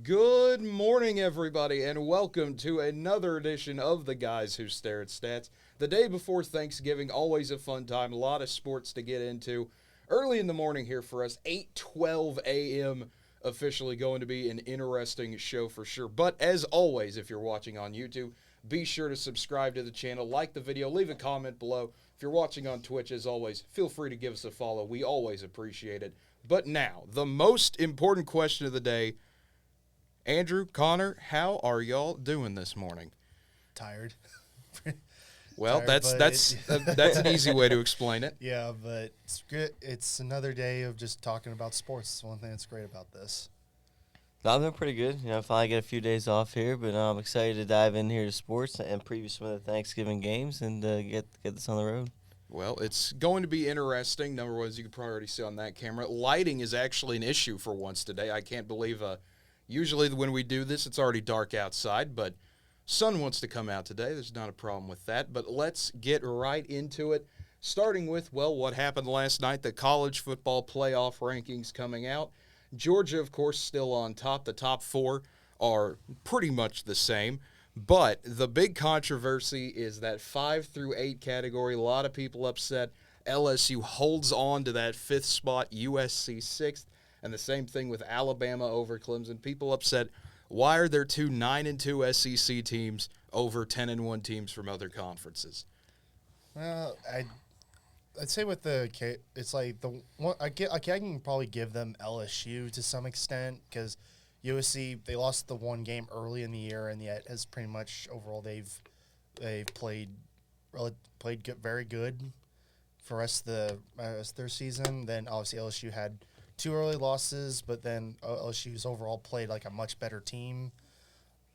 Good morning, everybody, and welcome to another edition of the Guys Who Stare at Stats. The day before Thanksgiving, always a fun time, a lot of sports to get into. Early in the morning here for us, 8:12 a.m., officially going to be an interesting show for sure. But as always, if you're watching on YouTube, be sure to subscribe to the channel, like the video, leave a comment below. If you're watching on Twitch, as always, feel free to give us a follow. We always appreciate it. But now, the most important question of the day. Andrew, Connor, how are y'all doing this morning? Tired. Well, Tired, that's an easy way to explain it. Yeah, but it's good. It's another day of just talking about sports. It's one thing that's great about this. I'm doing pretty good. Finally get a few days off here, but I'm excited to dive in here to sports and preview some of the Thanksgiving games and get this on the road. Well, it's going to be interesting. Number one, as you can probably already see on that camera, lighting is actually an issue for once today. I can't believe usually when we do this, it's already dark outside, but sun wants to come out today. There's not a problem with that. But let's get right into it, starting with, well, what happened last night, the college football playoff rankings coming out. Georgia, of course, still on top. The top four are pretty much the same. But the big controversy is that 5 through 8 category. A lot of people upset. LSU holds on to that 5th spot, USC 6th. And the same thing with Alabama over Clemson. People upset. Why are there two 9-2 SEC teams over 10-1 teams from other conferences? Well, I'd say with it's like the one I can probably give them LSU to some extent because USC they lost the one game early in the year and yet has pretty much overall they've played good, very good for rest of their season. Then obviously LSU had 2 early losses, but then LSU's overall played like a much better team.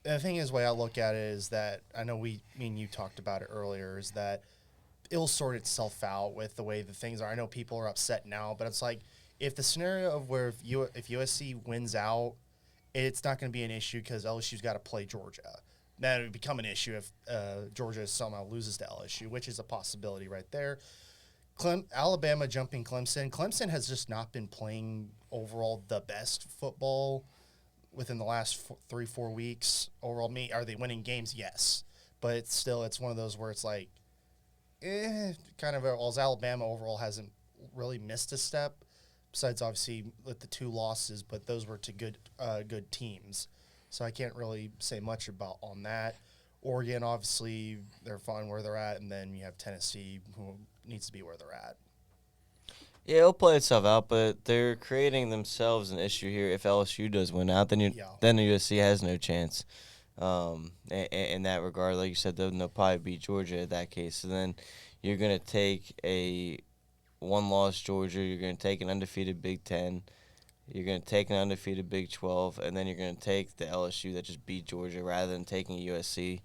And the thing is, the way I look at it is that I know me and you talked about it earlier, is that it'll sort itself out with the way the things are. I know people are upset now, but it's like if the scenario of where if USC wins out, it's not going to be an issue because LSU's got to play Georgia. Then it would become an issue if Georgia somehow loses to LSU, which is a possibility right there. Alabama jumping Clemson. Clemson has just not been playing overall the best football within the last 3-4 weeks. Overall, are they winning games? Yes. But it's one of those where it's like, kind of, as Alabama overall hasn't really missed a step, besides obviously with the 2 losses, but those were to good teams. So I can't really say much about on that. Oregon, obviously, they're fine where they're at, and then you have Tennessee, who needs to be where they're at. Yeah, it'll play itself out, but they're creating themselves an issue here. If LSU does win out, then the USC has no chance. In that regard, like you said, they'll probably beat Georgia in that case. So then you're going to take a one-loss Georgia, you're going to take an undefeated Big Ten, you're going to take an undefeated Big 12, and then you're going to take the LSU that just beat Georgia rather than taking USC,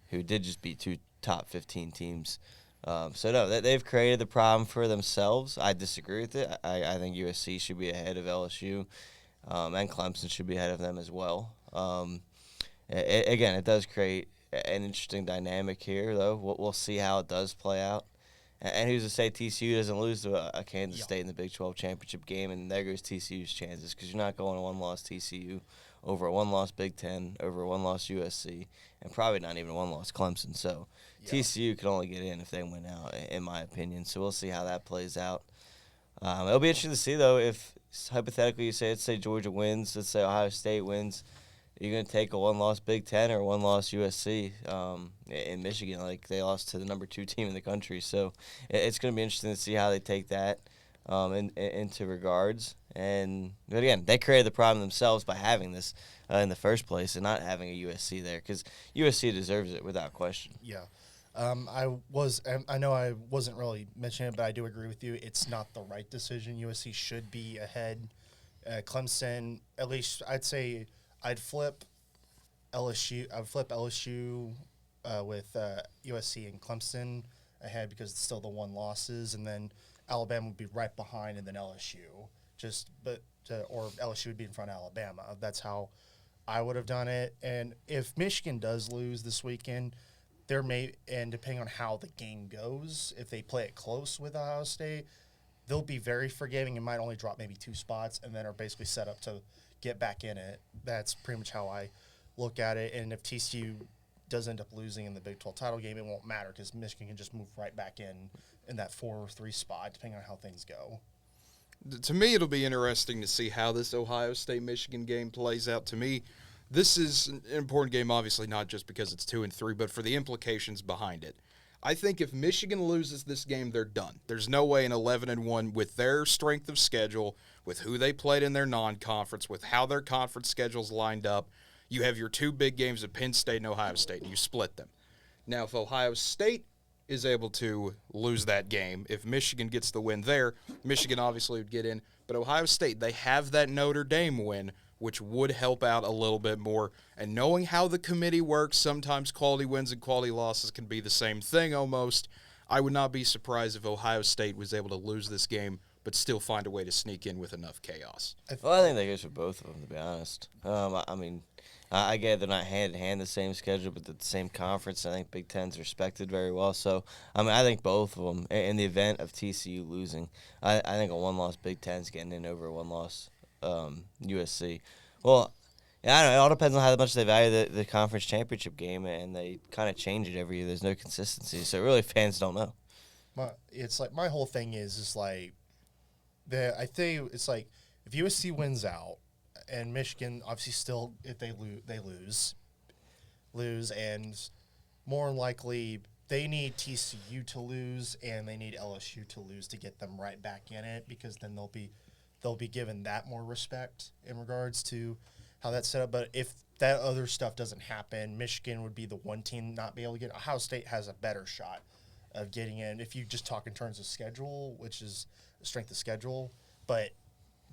who did just beat 2 top 15 teams. So, no, they've created the problem for themselves. I disagree with it. I think USC should be ahead of LSU, and Clemson should be ahead of them as well. Again, it does create an interesting dynamic here, though. We'll see how it does play out. And who's to say TCU doesn't lose to a Kansas State in the Big 12 championship game, and there goes TCU's chances because you're not going to one-loss TCU over a one-loss Big Ten, over a one-loss USC, and probably not even a one-loss Clemson. So TCU can only get in if they win out, in my opinion. So we'll see how that plays out. It'll be interesting to see, though, if hypothetically you say, let's say Georgia wins, let's say Ohio State wins, you're going to take a one-loss Big Ten or a one-loss USC in Michigan. Like, they lost to the number 2 team in the country. So it's going to be interesting to see how they take that into regards. But again, they created the problem themselves by having this in the first place and not having a USC there because USC deserves it without question. Yeah. I know I wasn't really mentioning it, but I do agree with you. It's not the right decision. USC should be ahead. Clemson, at least I'd say I'd flip LSU. I would flip LSU with USC and Clemson ahead because it's still the 1 losses, and then Alabama would be right behind, and then LSU. Or LSU would be in front of Alabama. That's how I would have done it. And if Michigan does lose this weekend, and depending on how the game goes, if they play it close with Ohio State, they'll be very forgiving and might only drop maybe 2 spots and then are basically set up to get back in it. That's pretty much how I look at it. And if TCU does end up losing in the Big 12 title game, it won't matter because Michigan can just move right back in that 4 or 3 spot, depending on how things go. To me, it'll be interesting to see how this Ohio State-Michigan game plays out. To me, this is an important game, obviously, not just because it's 2-3, but for the implications behind it. I think if Michigan loses this game, they're done. There's no way an 11-1 with their strength of schedule, with who they played in their non-conference, with how their conference schedule's lined up. You have your 2 big games at Penn State and Ohio State, and you split them. Now, if Ohio State is able to lose that game, if Michigan gets the win there, Michigan obviously would get in. But Ohio State, they have that Notre Dame win, which would help out a little bit more. And knowing how the committee works, sometimes quality wins and quality losses can be the same thing almost. I would not be surprised if Ohio State was able to lose this game but still find a way to sneak in with enough chaos. Well, I think that goes for both of them, to be honest. I mean, I get they're not hand-to-hand the same schedule, but the same conference. I think Big Ten's respected very well. So, I mean, I think both of them, in the event of TCU losing, I think a one-loss Big Ten's getting in over a one-loss USC. Well, yeah, I don't know. It all depends on how much they value the conference championship game, and they kind of change it every year. There's no consistency, so really fans don't know. It's like my whole thing is like I think it's like if USC wins out and Michigan obviously still if they lose, and more than likely they need TCU to lose and they need LSU to lose to get them right back in it because then they'll be given that more respect in regards to how that's set up. But if that other stuff doesn't happen, Michigan would be the one team not be able to get. Ohio State has a better shot of getting in if you just talk in terms of schedule, which is strength of schedule. But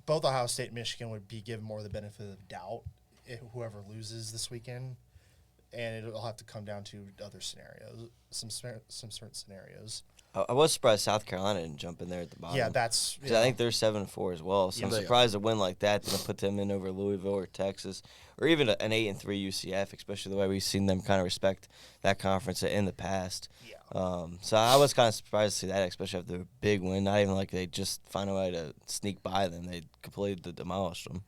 both Ohio State and Michigan would be given more of the benefit of the doubt whoever loses this weekend. And it'll have to come down to other scenarios, some certain scenarios. I was surprised South Carolina didn't jump in there at the bottom. Yeah, I think they're 7-4 as well. So I'm surprised a win like that didn't put them in over Louisville or Texas, or even an 8-3 UCF, especially the way we've seen them kind of respect that conference in the past. Yeah. So I was kind of surprised to see that, especially after the big win. Not even like they just find a way to sneak by them; they completely demolished them.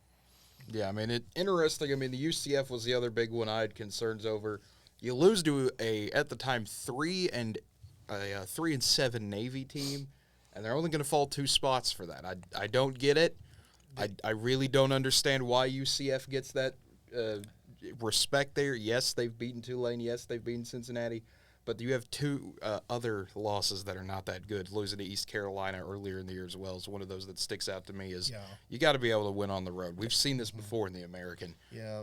Yeah, I mean, interesting. I mean, the UCF was the other big one I had concerns over. You lose to at the time 3-7 Navy team, and they're only going to fall 2 spots for that. I don't get it. I really don't understand why UCF gets that respect there. Yes, they've beaten Tulane. Yes, they've beaten Cincinnati. But you have 2 other losses that are not that good. Losing to East Carolina earlier in the year as well is one of those that sticks out to me. You got to be able to win on the road. We've seen this before in the American. Yeah,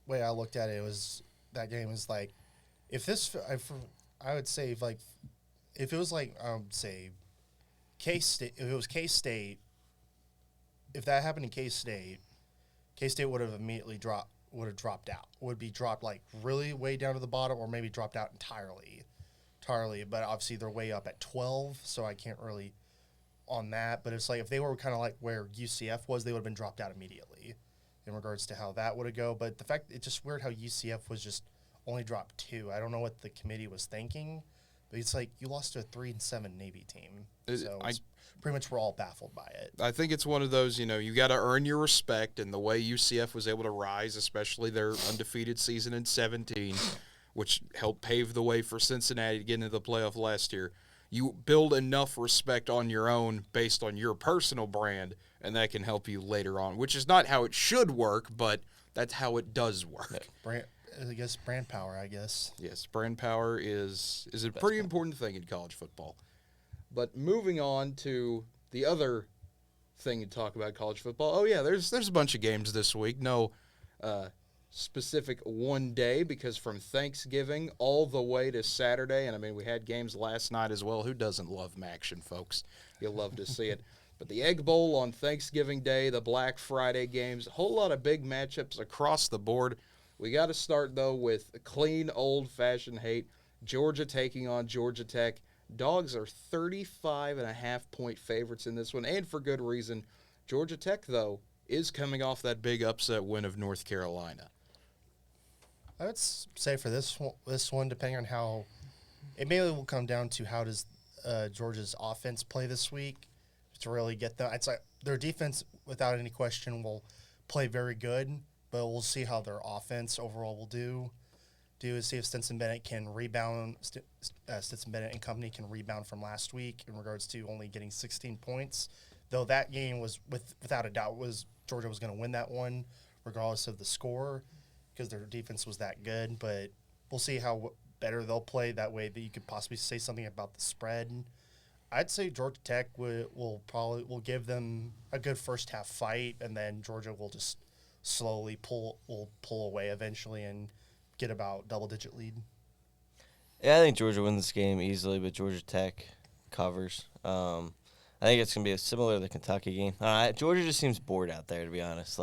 way I looked at it was that game was like, I would say like, if it was like say, K-State, if it was K-State, if that happened in K-State would have immediately dropped out. Would be dropped like really way down to the bottom, or maybe dropped out entirely. But obviously they're way up at 12, so I can't really on that. But it's like if they were kind of like where UCF was, they would have been dropped out immediately in regards to how that would have go. But the fact it's just weird how UCF was just only dropped 2. I don't know what the committee was thinking, but it's like you lost to a 3-7 Navy team. So pretty much we're all baffled by it. I think it's one of those, you got to earn your respect, and the way UCF was able to rise, especially their undefeated season in 17, which helped pave the way for Cincinnati to get into the playoff last year. You build enough respect on your own based on your personal brand, and that can help you later on, which is not how it should work, but that's how it does work. Brand power, I guess. Yes, brand power is a pretty important thing in college football. But moving on to the other thing to talk about college football. Oh, yeah, there's a bunch of games this week. No specific one day because from Thanksgiving all the way to Saturday, and, I mean, we had games last night as well. Who doesn't love action, folks? You'll love to see it. But the Egg Bowl on Thanksgiving Day, the Black Friday games, a whole lot of big matchups across the board. We got to start, though, with clean, old-fashioned hate. Georgia taking on Georgia Tech. Dogs are 35.5-point favorites in this one, and for good reason. Georgia Tech, though, is coming off that big upset win of North Carolina. I would say for this one, depending on how – it mainly will come down to how does Georgia's offense play this week. to really get them. It's like their defense, without any question, will play very good, but we'll see how their offense overall will do. See if Stetson Bennett can rebound. Stetson Bennett and company can rebound from last week in regards to only getting 16 points. Though that game was without a doubt Georgia was going to win that one, regardless of the score, because their defense was that good. But we'll see how better they'll play. That way, that you could possibly say something about the spread. I'd say Georgia Tech will give them a good first half fight, and then Georgia will just slowly pull away eventually and get about double-digit lead. Yeah, I think Georgia wins this game easily, but Georgia Tech covers. I think it's going to be similar to the Kentucky game. Georgia just seems bored out there, to be honest.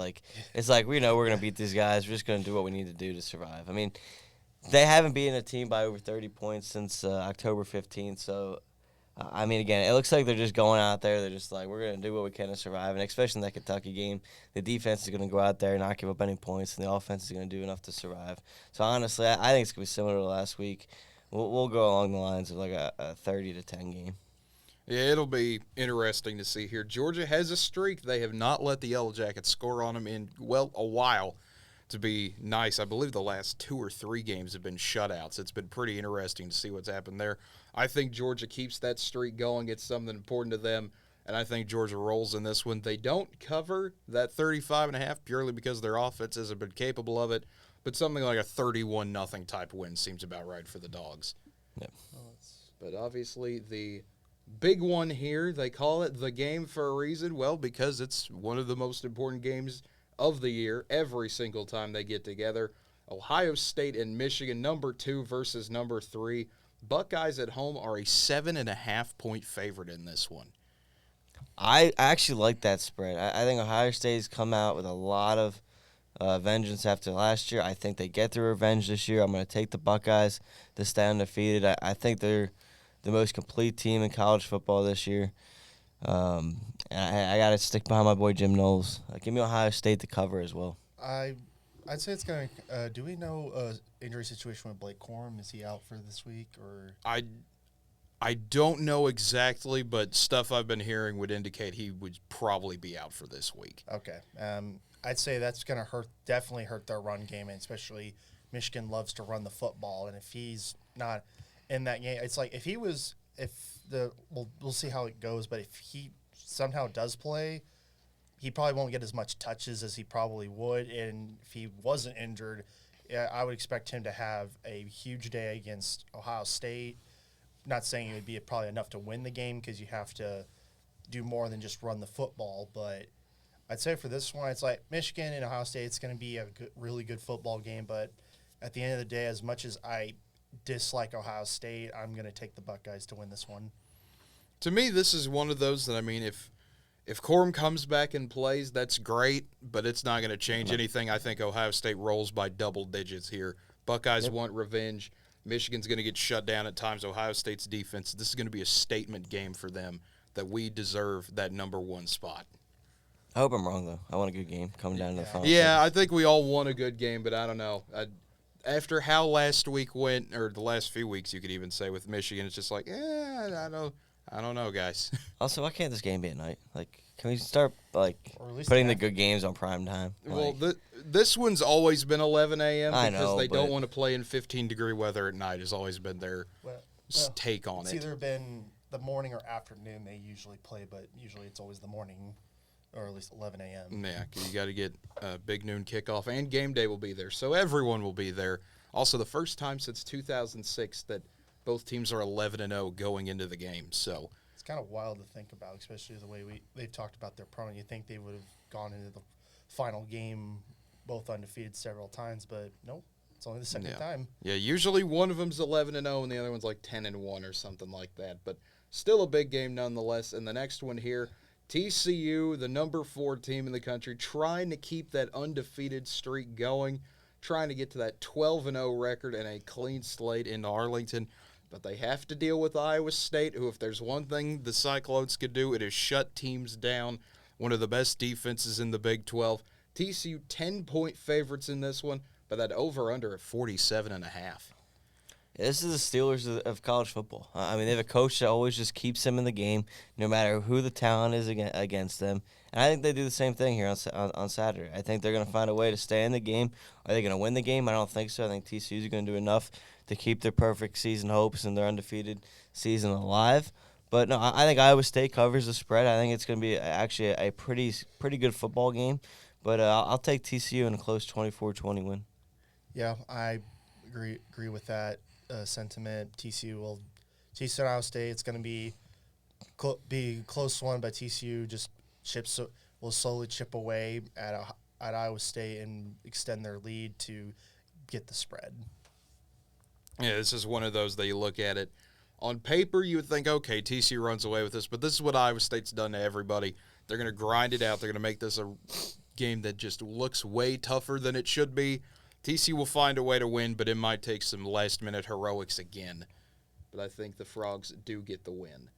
It's like, we know we're going to beat these guys. We're just going to do what we need to do to survive. I mean, they haven't beaten a team by over 30 points since October 15th, so again, it looks like they're just going out there. They're just like, we're going to do what we can to survive. And especially in that Kentucky game, the defense is going to go out there and not give up any points, and the offense is going to do enough to survive. So, honestly, I think it's going to be similar to last week. We'll go along the lines of like a 30-10 game. Yeah, it'll be interesting to see here. Georgia has a streak. They have not let the Yellow Jackets score on them in, a while, to be nice. I believe the last 2 or 3 games have been shutouts. It's been pretty interesting to see what's happened there. I think Georgia keeps that streak going. It's something important to them, and I think Georgia rolls in this one. They don't cover that 35.5 purely because their offense hasn't been capable of it, but something like a 31-0 type win seems about right for the Dogs. Yep. But obviously the big one here, they call it the game for a reason. Well, because it's one of the most important games of the year every single time they get together. Ohio State and Michigan, number 2 versus number 3. Buckeyes at home are a 7.5-point favorite in this one. I actually like that spread. I think Ohio State's come out with a lot of vengeance after last year. I think they get their revenge this year. I'm going to take the Buckeyes to stay undefeated. I think they're the most complete team in college football this year. And I got to stick behind my boy Jim Knowles. Give me Ohio State to cover as well. I'd say it's going to do we know injury situation with Blake Corum? Is he out for this week? Or I don't know exactly, but stuff I've been hearing would indicate he would probably be out for this week. Okay. I'd say that's going to definitely hurt their run game, and especially Michigan loves to run the football, and if he's not in that game, it's like we'll see how it goes, but if he somehow does play, he probably won't get as much touches as he probably would, and if he wasn't injured, I would expect him to have a huge day against Ohio State. Not saying it would be probably enough to win the game because you have to do more than just run the football, but I'd say for this one, it's like Michigan and Ohio State, it's going to be a really good football game, but at the end of the day, as much as I dislike Ohio State, I'm going to take the Buckeyes to win this one. To me, this is one of those that, if Corum comes back and plays, that's great, but it's not going to change anything. I think Ohio State rolls by double digits here. Buckeyes want revenge. Michigan's going to get shut down at times. Ohio State's defense, this is going to be a statement game for them that we deserve that number 1 spot. I hope I'm wrong, though. I want a good game coming down to the final. Yeah, I think we all want a good game, but I don't know. After how last week went, or the last few weeks, you could even say, with Michigan, it's just like, I don't know, guys. Also, why can't this game be at night? Can we start putting the good games on prime time? Well, this one's always been 11 a.m. because they don't want to play in 15-degree weather at night. Has always been their take on it. It's either been the morning or afternoon they usually play, but usually it's always the morning, or at least 11 a.m. Yeah, you got to get a big noon kickoff, and game day will be there, so everyone will be there. Also, the first time since 2006 that both teams are 11-0 going into the game. So it's kind of wild to think about, especially the way they've talked about their opponent. You think they would have gone into the final game both undefeated several times, but nope, it's only the second time. Yeah, usually one of them's 11-0 and the other one's like 10-1 or something like that. But still a big game nonetheless. And the next one here, TCU, the number 4 team in the country, trying to keep that undefeated streak going, trying to get to that 12-0 record and a clean slate in Arlington. But they have to deal with Iowa State, who, if there's one thing the Cyclones could do, it is shut teams down. One of the best defenses in the Big 12. TCU 10-point favorites in this one, but that over-under at 47.5. This is the Steelers of college football. I mean, they have a coach that always just keeps them in the game, no matter who the talent is against them. And I think they do the same thing here on Saturday. I think they're going to find a way to stay in the game. Are they going to win the game? I don't think so. I think TCU is going to do enough to keep their perfect season hopes and their undefeated season alive. But no, I think Iowa State covers the spread. I think it's going to be actually a pretty good football game. But I'll take TCU in a close 24-20 win. Yeah, I agree with that sentiment. TCU and Iowa State. It's going to be a close one, but TCU just will slowly chip away at Iowa State and extend their lead to get the spread. Yeah, this is one of those that you look at it. On paper, you would think, okay, TCU runs away with this, but this is what Iowa State's done to everybody. They're going to grind it out. They're going to make this a game that just looks way tougher than it should be. TCU will find a way to win, but it might take some last-minute heroics again. But I think the Frogs do get the win.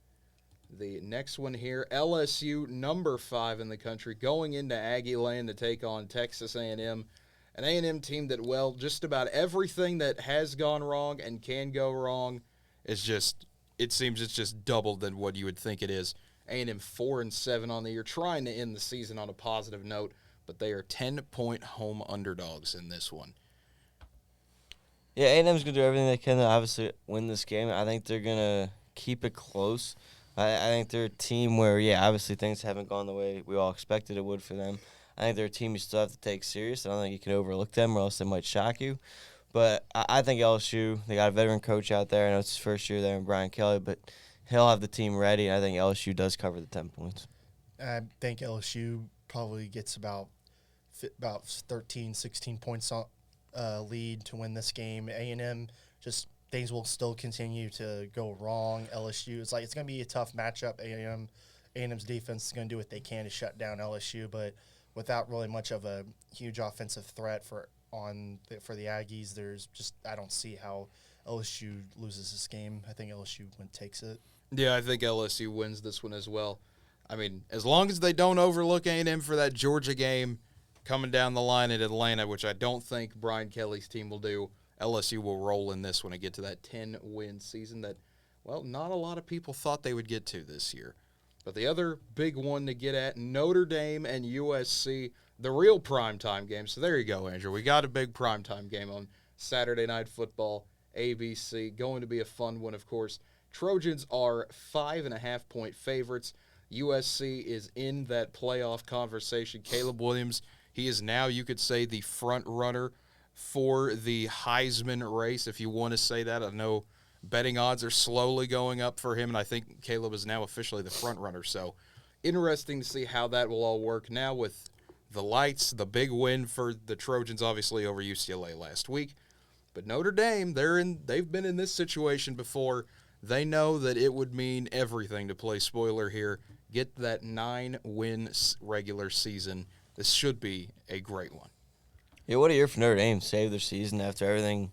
The next one here, LSU, number 5 in the country, going into Aggie Land to take on Texas A&M. An A&M team that, well, just about everything that has gone wrong and can go wrong is just, it seems it's just double than what you would think it is. A&M 4-7 on the year, trying to end the season on a positive note, but they are 10-point home underdogs in this one. Yeah, A&M's going to do everything they can to obviously win this game. I think they're going to keep it close. I think they're a team where, yeah, obviously things haven't gone the way we all expected it would for them. I think they're a team you still have to take serious. I don't think you can overlook them or else they might shock you. But I think LSU, they got a veteran coach out there. I know it's his first year there in Brian Kelly, but he'll have the team ready. I think LSU does cover the 10 points. I think LSU probably gets about 13, 16 points on lead to win this game. A&M, just things will still continue to go wrong. LSU, it's going to be a tough matchup. A&M's defense is going to do what they can to shut down LSU, but without really much of a huge offensive threat for the Aggies, I don't see how LSU loses this game. I think LSU takes it. Yeah, I think LSU wins this one as well. I mean, as long as they don't overlook A&M for that Georgia game coming down the line at Atlanta, which I don't think Brian Kelly's team will do, LSU will roll in this one and get to that 10-win season that, well, not a lot of people thought they would get to this year. But the other big one to get at, Notre Dame and USC, the real primetime game. So there you go, Andrew. We got a big primetime game on Saturday Night Football, ABC. Going to be a fun one, of course. Trojans are 5.5-point favorites. USC is in that playoff conversation. Caleb Williams, he is now, you could say, the front runner for the Heisman race, if you want to say that. I know betting odds are slowly going up for him, and I think Caleb is now officially the front runner. So interesting to see how that will all work now with the lights, the big win for the Trojans, obviously, over UCLA last week. But Notre Dame, they've been in this situation before. They know that it would mean everything to play spoiler here. Get that 9-win regular season. This should be a great one. Yeah, what a year for Notre Dame. Save their season after everything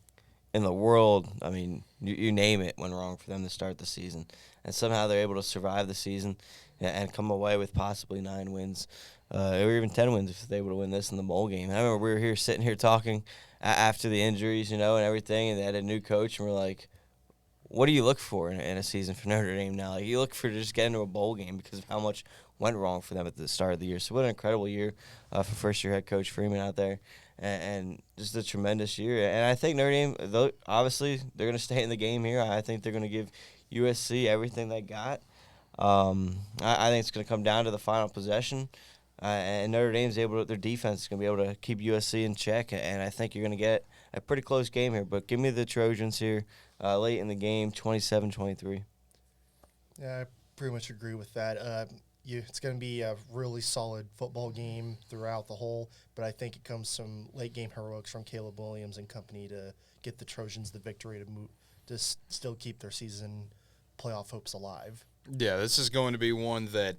in the world, I mean, you name it, went wrong for them to start the season. And somehow they're able to survive the season and come away with possibly 9 wins. Or even 10 wins if they were to win this in the bowl game. I remember we were here sitting here talking after the injuries, and everything, and they had a new coach, and we're like, what do you look for in a season for Notre Dame now? Like, you look for just getting to a bowl game because of how much went wrong for them at the start of the year. So what an incredible year for first-year head coach Freeman out there, and just a tremendous year. And I think Notre Dame, though, obviously, they're going to stay in the game here. I think they're going to give USC everything they got. I think it's going to come down to the final possession. And Notre Dame's their defense is going to be able to keep USC in check, and I think you're going to get a pretty close game here. But give me the Trojans here late in the game, 27-23. Yeah, I pretty much agree with that. It's going to be a really solid football game throughout the whole, but I think it comes some late-game heroics from Caleb Williams and company to get the Trojans the victory to still keep their season playoff hopes alive. Yeah, this is going to be one that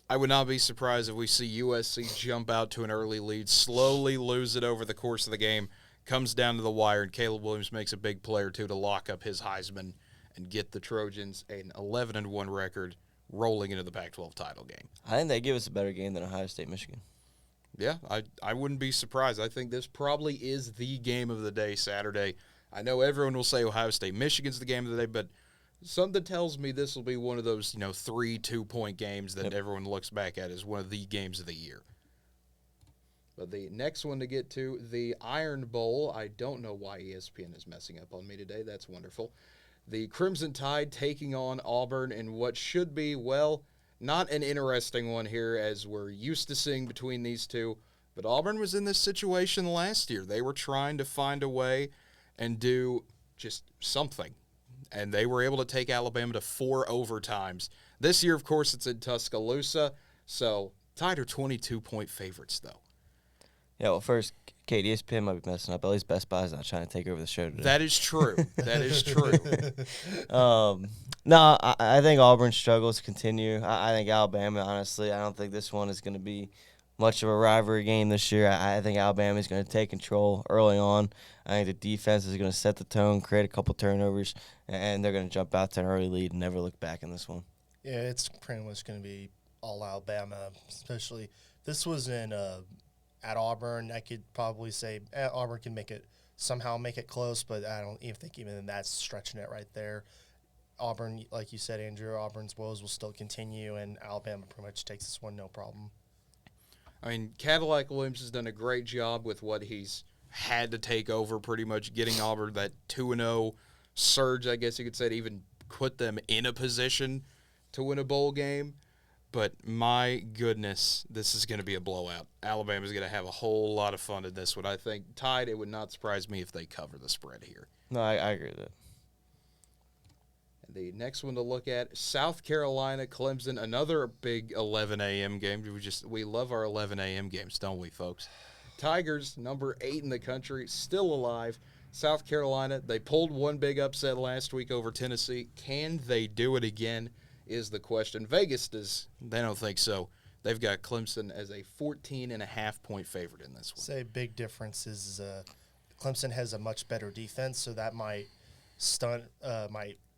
I would not be surprised if we see USC jump out to an early lead, slowly lose it over the course of the game, comes down to the wire, and Caleb Williams makes a big play or two to lock up his Heisman and get the Trojans an 11-1 record rolling into the Pac-12 title game. I think they give us a better game than Ohio State, Michigan. Yeah, I wouldn't be surprised. I think this probably is the game of the day Saturday. I know everyone will say Ohio State, Michigan's the game of the day, but something tells me this will be one of those, 3 2-point games that everyone looks back at as one of the games of the year. But the next one to get to, the Iron Bowl. I don't know why ESPN is messing up on me today. That's wonderful. The Crimson Tide taking on Auburn in what should be, well, not an interesting one here as we're used to seeing between these two. But Auburn was in this situation last year. They were trying to find a way and do just something. And they were able to take Alabama to 4 overtimes. This year, of course, it's in Tuscaloosa. So Tide are 22-point favorites, though. Yeah, well, first, Cade, ESPN might be messing up. At least Best Buy's not trying to take over the show today. That is true. That is true. No, I think Auburn's struggles continue. I think Alabama, honestly, I don't think this one is going to be much of a rivalry game this year. I think Alabama is going to take control early on. I think the defense is going to set the tone, create a couple turnovers, and they're going to jump out to an early lead and never look back in this one. Yeah, it's pretty much going to be all Alabama, especially this was in at Auburn. I could probably say Auburn can somehow make it close, but I don't even think even that's stretching it right there. Auburn, like you said, Andrew, Auburn's woes will still continue, and Alabama pretty much takes this one no problem. I mean, Cadillac Williams has done a great job with what he's had to take over, pretty much getting Auburn that 2-0 surge, I guess you could say, to even put them in a position to win a bowl game. But my goodness, this is going to be a blowout. Alabama's going to have a whole lot of fun in this one. I think Tide, it would not surprise me if they cover the spread here. No, I agree with that. The next one to look at, South Carolina, Clemson, another big 11 a.m. game. We love our 11 a.m. games, don't we, folks? Tigers, number 8 in the country, still alive. South Carolina, they pulled one big upset last week over Tennessee. Can they do it again is the question. Vegas they don't think so. They've got Clemson as a 14.5-point favorite in this one. Say big difference is Clemson has a much better defense, so that might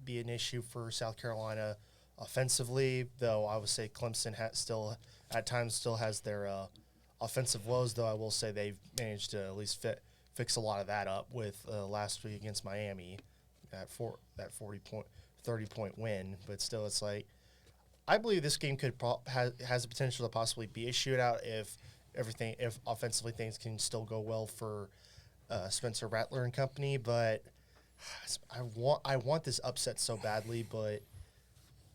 be an issue for South Carolina offensively, though I would say Clemson at times still has their offensive woes, though I will say they've managed to at least fix a lot of that up with last week against Miami that 30-point win. But still, it's like I believe this game has the potential to possibly be a shootout if offensively things can still go well for Spencer Rattler and company, but I want this upset so badly, but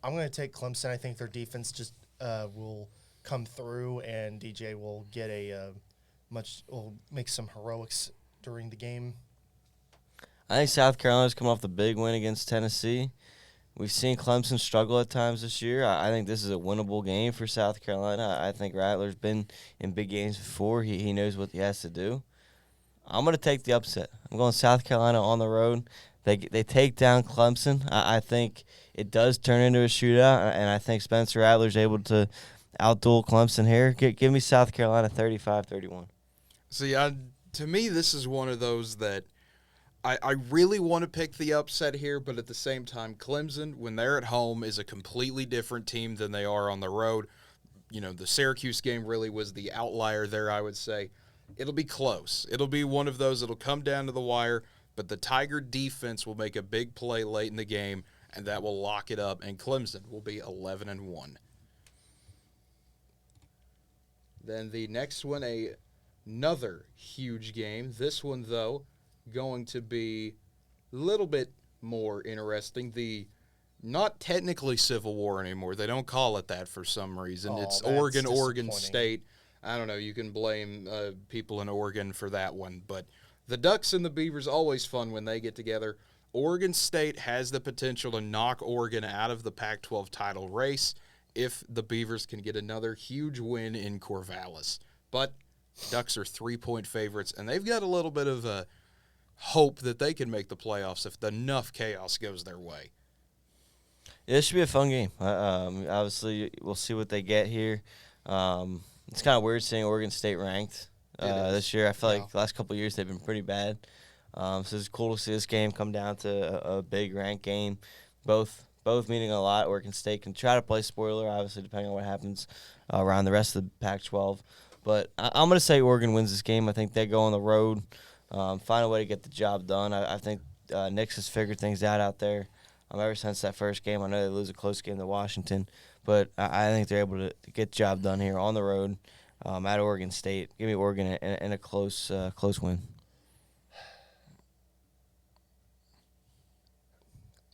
I'm going to take Clemson. I think their defense just will come through, and DJ will get will make some heroics during the game. I think South Carolina's come off the big win against Tennessee. We've seen Clemson struggle at times this year. I think this is a winnable game for South Carolina. I think Rattler's been in big games before. He knows what he has to do. I'm going to take the upset. I'm going South Carolina on the road. They take down Clemson. I think it does turn into a shootout, and I think Spencer Rattler's able to outduel Clemson here. Give me South Carolina 35-31. See, to me, this is one of those that I really want to pick the upset here, but at the same time, Clemson, when they're at home, is a completely different team than they are on the road. The Syracuse game really was the outlier there, I would say. It'll be close. It'll be one of those. It'll come down to the wire, but the Tiger defense will make a big play late in the game, and that will lock it up, and Clemson will be 11-1. Then the next one, another huge game. This one, though, going to be a little bit more interesting. The not technically Civil War anymore. They don't call it that for some reason. It's Oregon State. I don't know. You can blame people in Oregon for that one. But the Ducks and the Beavers, always fun when they get together. Oregon State has the potential to knock Oregon out of the Pac-12 title race if the Beavers can get another huge win in Corvallis. But Ducks are 3-point favorites, and they've got a little bit of a hope that they can make the playoffs if enough chaos goes their way. Yeah, this should be a fun game. Obviously, we'll see what they get here. It's kind of weird seeing Oregon State ranked this year. I feel like the last couple of years they've been pretty bad. So it's cool to see this game come down to a big ranked game. Both meaning a lot. Oregon State can try to play spoiler, obviously, depending on what happens around the rest of the Pac-12. But I'm going to say Oregon wins this game. I think they go on the road, find a way to get the job done. I think Nix has figured things out there. Ever since that first game, I know they lose a close game to Washington, but I think they're able to get the job done here on the road at Oregon State. Give me Oregon in a close win.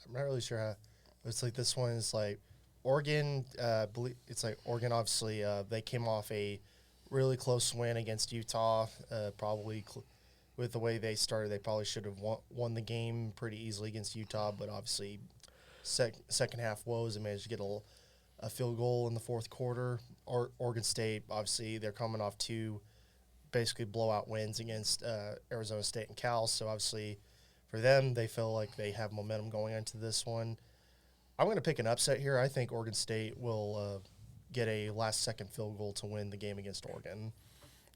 I'm not really sure how. It's like this one is like Oregon. It's like Oregon. Obviously, they came off a really close win against Utah. Probably with the way they started, they probably should have won the game pretty easily against Utah. But obviously, second half woes and managed to get a field goal in the fourth quarter. Oregon State, obviously, they're coming off two basically blowout wins against Arizona State and Cal. So obviously, for them, they feel like they have momentum going into this one. I'm going to pick an upset here. I think Oregon State will get a last-second field goal to win the game against Oregon.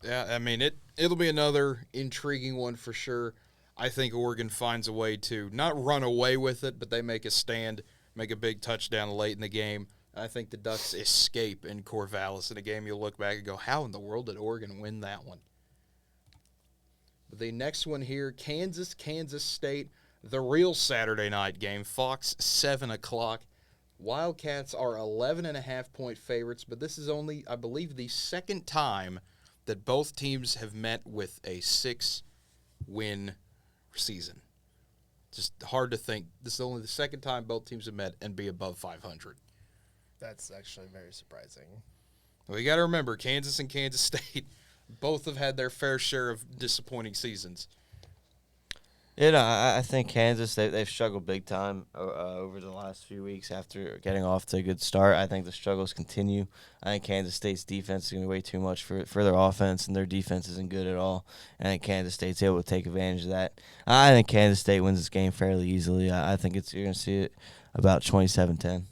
Yeah, I mean, it'll be another intriguing one for sure. I think Oregon finds a way to not run away with it, but they make a stand, make a big touchdown late in the game. I think the Ducks escape in Corvallis in a game you'll look back and go, how in the world did Oregon win that one? The next one here, Kansas State, the real Saturday night game, Fox 7 o'clock. Wildcats are 11.5-point favorites, but this is only, I believe, the second time that both teams have met with a 6-win season. Just hard to think. This is only the second time both teams have met and be above 500. That's actually very surprising. Well, you got to remember, Kansas and Kansas State both have had their fair share of disappointing seasons. Yeah, I think Kansas, they've struggled big time over the last few weeks after getting off to a good start. I think the struggles continue. I think Kansas State's defense is going to be way too much for their offense, and their defense isn't good at all. And I think Kansas State's able to take advantage of that. I think Kansas State wins this game fairly easily. I think you're going to see it about 27-10.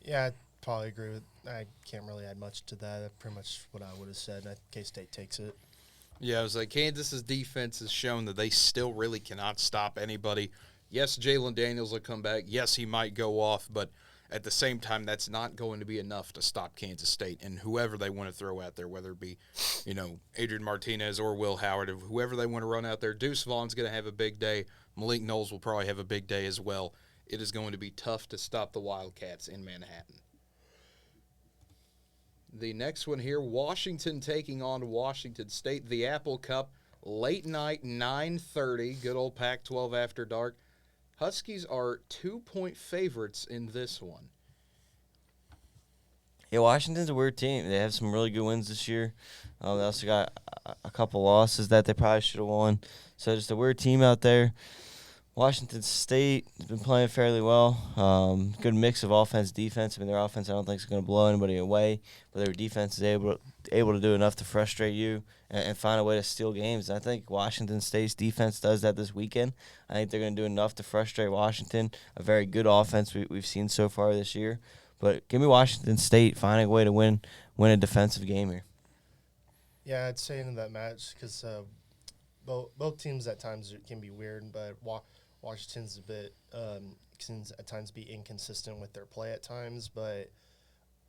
Yeah, I'd probably agree with. I can't really add much to that. That's pretty much what I would have said. I think K-State takes it. Yeah, I was like, Kansas's defense has shown that they still really cannot stop anybody. Yes, Jalen Daniels will come back. Yes, he might go off, but at the same time, that's not going to be enough to stop Kansas State and whoever they want to throw out there, whether it be, Adrian Martinez or Will Howard, whoever they want to run out there. Deuce Vaughn's going to have a big day. Malik Knowles will probably have a big day as well. It is going to be tough to stop the Wildcats in Manhattan. The next one here, Washington taking on Washington State. The Apple Cup, late night, 9:30, good old Pac-12 after dark. Huskies are 2-point favorites in this one. Yeah, Washington's a weird team. They have some really good wins this year. They also got a couple losses that they probably should have won. So just a weird team out there. Washington State has been playing fairly well. Good mix of offense, defense. I mean, their offense I don't think is going to blow anybody away, but their defense is able to do enough to frustrate you and find a way to steal games. And I think Washington State's defense does that this weekend. I think they're going to do enough to frustrate Washington. A very good offense we've seen so far this year. But give me Washington State finding a way to win a defensive game here. Yeah, I'd say in that match because both teams at times can be weird, but Washington's a bit can at times be inconsistent with their play at times, but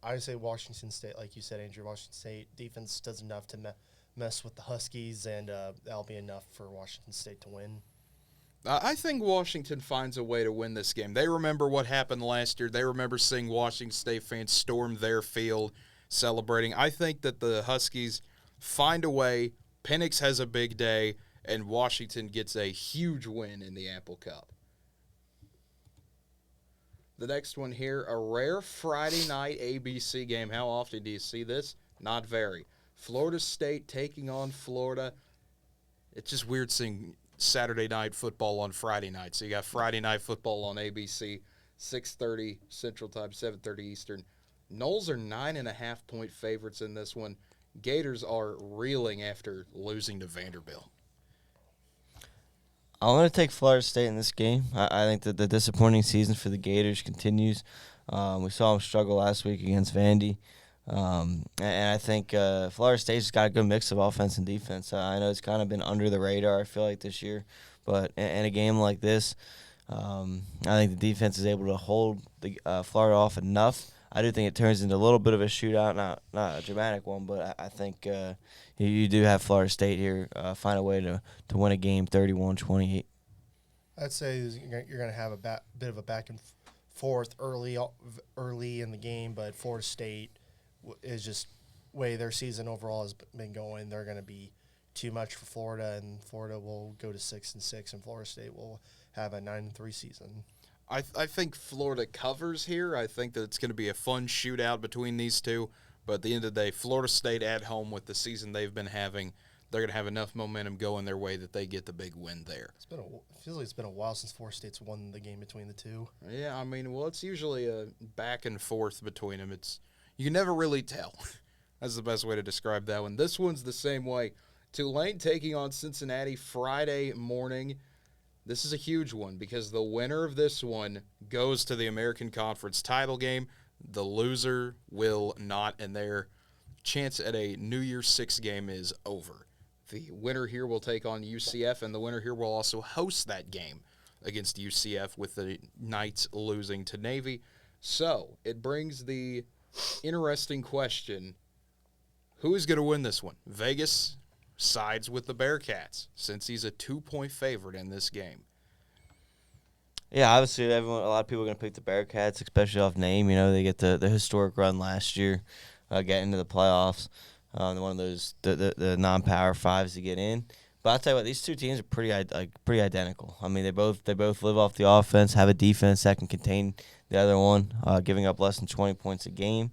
I say Washington State, like you said, Andrew, Washington State defense does enough to mess with the Huskies, and that'll be enough for Washington State to win. I think Washington finds a way to win this game. They remember what happened last year. They remember seeing Washington State fans storm their field celebrating. I think that the Huskies find a way. Penix has a big day, and Washington gets a huge win in the Apple Cup. The next one here, a rare Friday night ABC game. How often do you see this? Not very. Florida State taking on Florida. It's just weird seeing Saturday night football on Friday night. So you got Friday night football on ABC, 6:30 Central Time, 7:30 Eastern. Noles are 9.5-point favorites in this one. Gators are reeling after losing to Vanderbilt. I want to take Florida State in this game. I think that the disappointing season for the Gators continues. We saw them struggle last week against Vandy. And I think Florida State's got a good mix of offense and defense. I know it's kind of been under the radar, I feel like, this year. But in a game like this, I think the defense is able to hold the Florida off enough. I do think it turns into a little bit of a shootout, not a dramatic one, but I think you do have Florida State here find a way to win a game 31-28. I'd say you're going to have a bit of a back and forth early in the game, but Florida State is just way their season overall has been going. They're going to be too much for Florida, and Florida will go to 6-6, and Florida State will have a 9-3 season. I think Florida covers here. I think that it's going to be a fun shootout between these two. But at the end of the day, Florida State at home with the season they've been having, they're going to have enough momentum going their way that they get the big win there. It feels like it's been a while since Florida State's won the game between the two. Yeah, I mean, well, it's usually a back and forth between them. You can never really tell. That's the best way to describe that one. This one's the same way. Tulane taking on Cincinnati Friday morning. This is a huge one because the winner of this one goes to the American Conference title game. The loser will not, and their chance at a New Year's Six game is over. The winner here will take on UCF, and the winner here will also host that game against UCF with the Knights losing to Navy. So it brings the interesting question, who is going to win this one? Vegas sides with the Bearcats since he's a 2-point favorite in this game. Yeah, obviously, a lot of people are going to pick the Bearcats, especially off name. You know, they get the historic run last year, getting to the playoffs. One of those the non-power fives to get in. But I'll tell you what, these two teams are pretty identical. I mean, they both live off the offense, have a defense that can contain the other one, giving up less than 20 points a game.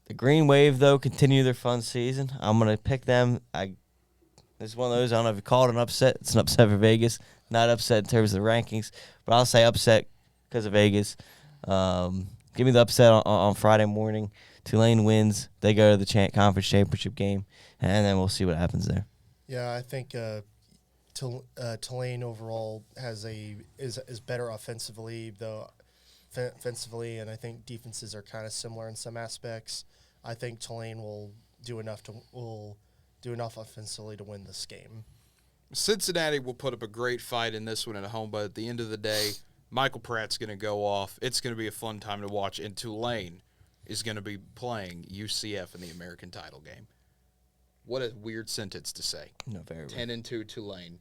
The Green Wave, though, continue their fun season. I'm going to pick them. This is one of those, I don't know if you call it an upset. It's an upset for Vegas. Not upset in terms of the rankings, but I'll say upset because of Vegas. Give me the upset on Friday morning. Tulane wins. They go to the conference championship game, and then we'll see what happens there. Yeah, I think Tulane overall is better offensively, and I think defenses are kind of similar in some aspects. I think Tulane will do enough offensively to win this game. Cincinnati will put up a great fight in this one at home, but at the end of the day, Michael Pratt's going to go off. It's going to be a fun time to watch, and Tulane is going to be playing UCF in the American title game. What a weird sentence to say. No, very 10-2 Tulane.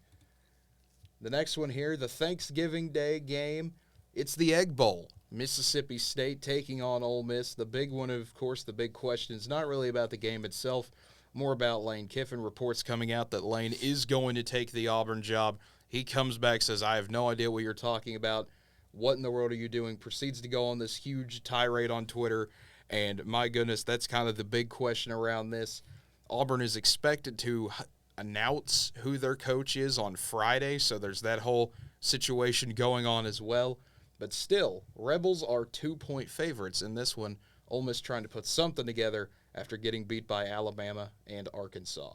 The next one here, the Thanksgiving Day game. It's the Egg Bowl. Mississippi State taking on Ole Miss. The big one, of course, the big question is not really about the game itself, more about Lane Kiffin. Reports coming out that Lane is going to take the Auburn job. He comes back, says, I have no idea what you're talking about. What in the world are you doing? Proceeds to go on this huge tirade on Twitter. And my goodness, that's kind of the big question around this. Auburn is expected to announce who their coach is on Friday, so there's that whole situation going on as well. But still, Rebels are 2-point favorites in this one. Ole Miss trying to put something together after getting beat by Alabama and Arkansas.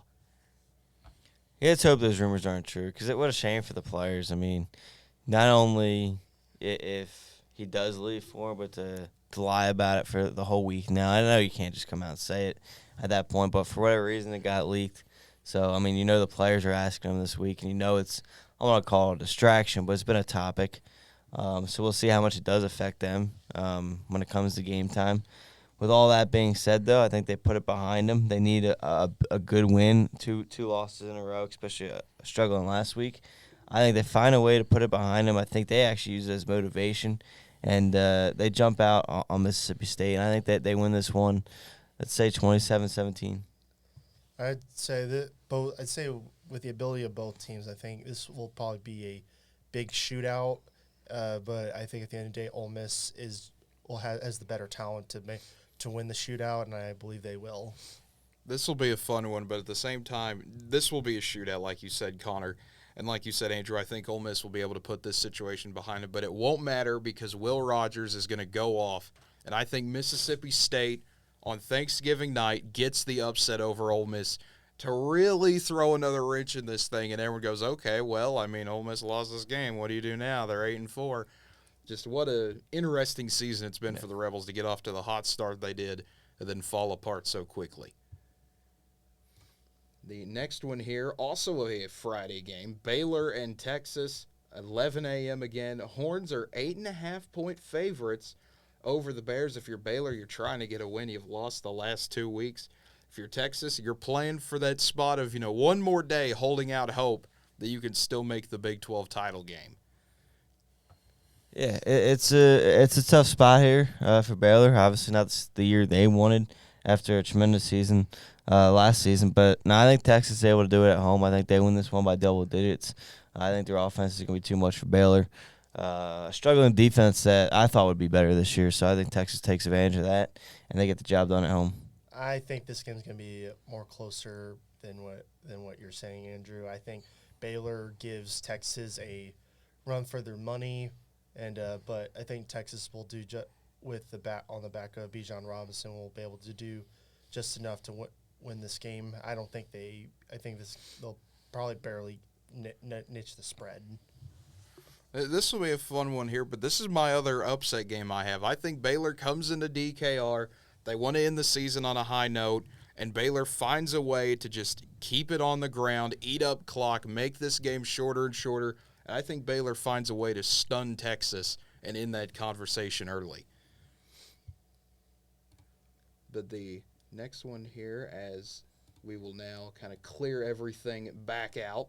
Yeah, let's hope those rumors aren't true, because what a shame for the players. I mean, not only if he does leave for him, but to lie about it for the whole week now. I know you can't just come out and say it at that point, but for whatever reason it got leaked. So, I mean, the players are asking him this week, and it's, I don't want to call it a distraction, but it's been a topic. So we'll see how much it does affect them when it comes to game time. With all that being said, though, I think they put it behind them. They need a good win, two losses in a row, especially struggling last week. I think they find a way to put it behind them. I think they actually use it as motivation, and they jump out on Mississippi State. And I think that they win this one, let's say 27-17. I'd say with the ability of both teams, I think this will probably be a big shootout. But I think at the end of the day, Ole Miss has the better talent to win the shootout, and I believe they will. This will be a fun one, but at the same time, this will be a shootout, like you said, Connor. And like you said, Andrew, I think Ole Miss will be able to put this situation behind it, but it won't matter because Will Rogers is going to go off. And I think Mississippi State on Thanksgiving night gets the upset over Ole Miss to really throw another wrench in this thing. And everyone goes, okay, well, I mean, Ole Miss lost this game. What do you do now? They're 8-4. Just what a interesting season it's been for the Rebels to get off to the hot start they did and then fall apart so quickly. The next one here, also a Friday game, Baylor and Texas, 11 a.m. again. Horns are 8.5-point favorites over the Bears. If you're Baylor, you're trying to get a win. You've lost the last 2 weeks. If you're Texas, you're playing for that spot of, one more day holding out hope that you can still make the Big 12 title game. Yeah, it's a tough spot here for Baylor. Obviously, not the year they wanted after a tremendous season last season. But no, I think Texas is able to do it at home. I think they win this one by double digits. I think their offense is going to be too much for Baylor. Struggling defense that I thought would be better this year. So I think Texas takes advantage of that, and they get the job done at home. I think this game's going to be more closer than what you're saying, Andrew. I think Baylor gives Texas a run for their money. But I think Texas will do with the back of Bijan Robinson will be able to do just enough to win this game. I think they'll probably barely niche the spread. This will be a fun one here, but this is my other upset game I have. I think Baylor comes into DKR. They want to end the season on a high note, and Baylor finds a way to just keep it on the ground, eat up clock, make this game shorter and shorter. And I think Baylor finds a way to stun Texas and end that conversation early. But the next one here, as we will now kind of clear everything back out,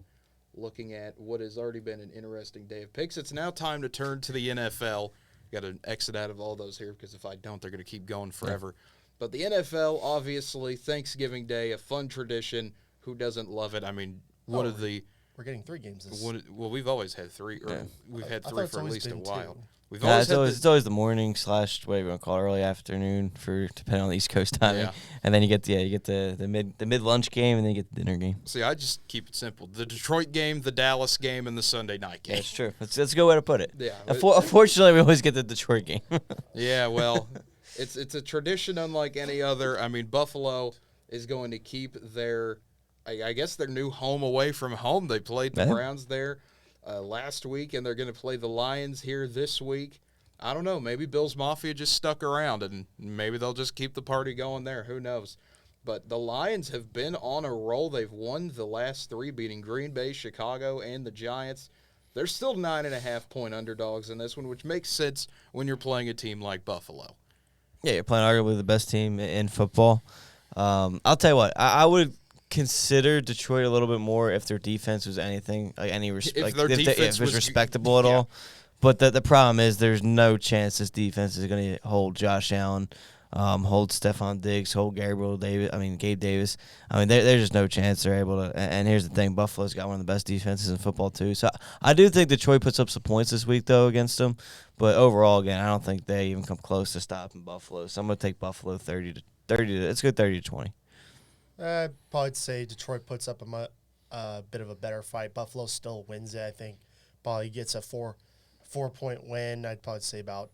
looking at what has already been an interesting day of picks, it's now time to turn to the NFL. Got to exit out of all those here because if I don't, they're going to keep going forever. Yeah. But the NFL, obviously, Thanksgiving Day, a fun tradition. Who doesn't love it? I mean, one of the... We're getting 3 games. Well, we've always had 3. Or we've had 3 for at least a while. 2. We've it's always the morning / whatever you want to call it, early afternoon for depending on the East Coast timing. Yeah. And then you get the mid lunch game, and then you get the dinner game. See, I just keep it simple: the Detroit game, the Dallas game, and the Sunday night game. That's true. That's a good way to put it. Yeah. Unfortunately, we always get the Detroit game. Yeah. Well, it's a tradition unlike any other. I mean, Buffalo is going to keep their. I guess their new home away from home. They played the Browns there last week, and they're going to play the Lions here this week. I don't know. Maybe Bills Mafia just stuck around, and maybe they'll just keep the party going there. Who knows? But the Lions have been on a roll. They've won the last 3, beating Green Bay, Chicago, and the Giants. They're still 9.5-point underdogs in this one, which makes sense when you're playing a team like Buffalo. Yeah, you're playing arguably the best team in football. I'll tell you what. I would consider Detroit a little bit more if their defense was anything like if it was respectable at all. But the problem is there's no chance this defense is going to hold Josh Allen, hold Stephon Diggs, hold Gabe Davis. I mean, there's just no chance they're able to. And here's the thing: Buffalo's got one of the best defenses in football too. So I do think Detroit puts up some points this week though against them. But overall, again, I don't think they even come close to stopping Buffalo. So I'm going to take Buffalo 30 to 30. Let's go 30-20. I'd probably say Detroit puts up a bit of a better fight. Buffalo still wins it. I think probably gets a 4-point win. I'd probably say about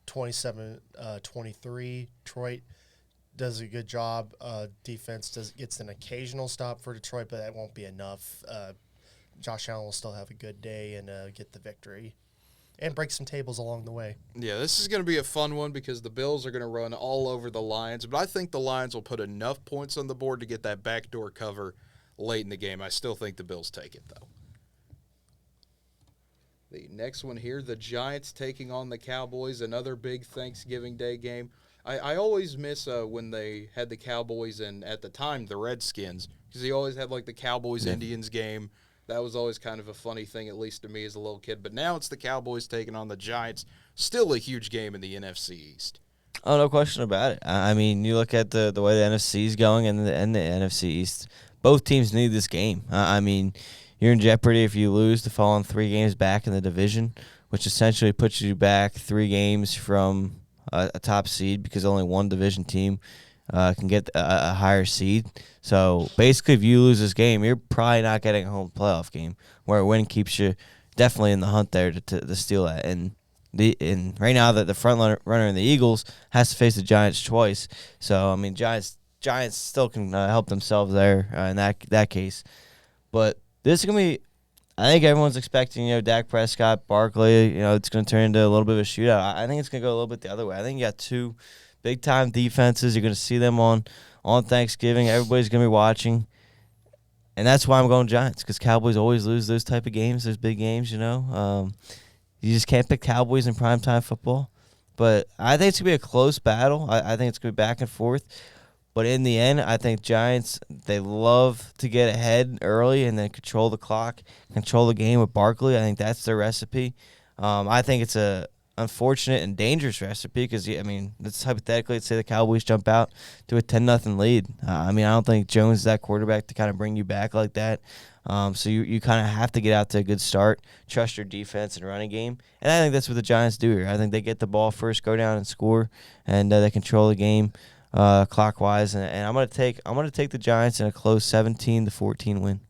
27-23. Detroit does a good job. Defense gets an occasional stop for Detroit, but that won't be enough. Josh Allen will still have a good day and get the victory. And break some tables along the way. Yeah, this is going to be a fun one because the Bills are going to run all over the Lions. But I think the Lions will put enough points on the board to get that backdoor cover late in the game. I still think the Bills take it, though. The next one here, the Giants taking on the Cowboys, another big Thanksgiving Day game. I always miss when they had the Cowboys and, at the time, the Redskins, because they always had, like, the Cowboys-Indians game. That was always kind of a funny thing, at least to me as a little kid. But now it's the Cowboys taking on the Giants. Still a huge game in the NFC East. Oh, no question about it. I mean, you look at the way the NFC is going and the NFC East. Both teams need this game. I mean, you're in jeopardy if you lose to fall on 3 games back in the division, which essentially puts you back 3 games from a top seed because only one division team can get a higher seed. So basically, if you lose this game, you're probably not getting a home playoff game, where a win keeps you definitely in the hunt there to steal that. And right now, the front runner in the Eagles has to face the Giants twice. So I mean, Giants still can help themselves there in that case. But this is gonna be. I think everyone's expecting, Dak Prescott, Barkley. It's gonna turn into a little bit of a shootout. I think it's gonna go a little bit the other way. I think you got 2 big-time defenses. You're going to see them on Thanksgiving. Everybody's going to be watching. And that's why I'm going Giants, because Cowboys always lose those type of games, those big games, You just can't pick Cowboys in primetime football. But I think it's going to be a close battle. I think it's going to be back and forth. But in the end, I think Giants, they love to get ahead early and then control the clock, control the game with Barkley. I think that's their recipe. I think it's a unfortunate and dangerous recipe because, I mean, let's hypothetically say the Cowboys jump out to a 10-0 lead. I mean, I don't think Jones is that quarterback to kind of bring you back like that. So you kind of have to get out to a good start, trust your defense and running game. And I think that's what the Giants do here. I think they get the ball first, go down and score, and they control the game clockwise. And I'm gonna take the Giants in a close 17-14 win.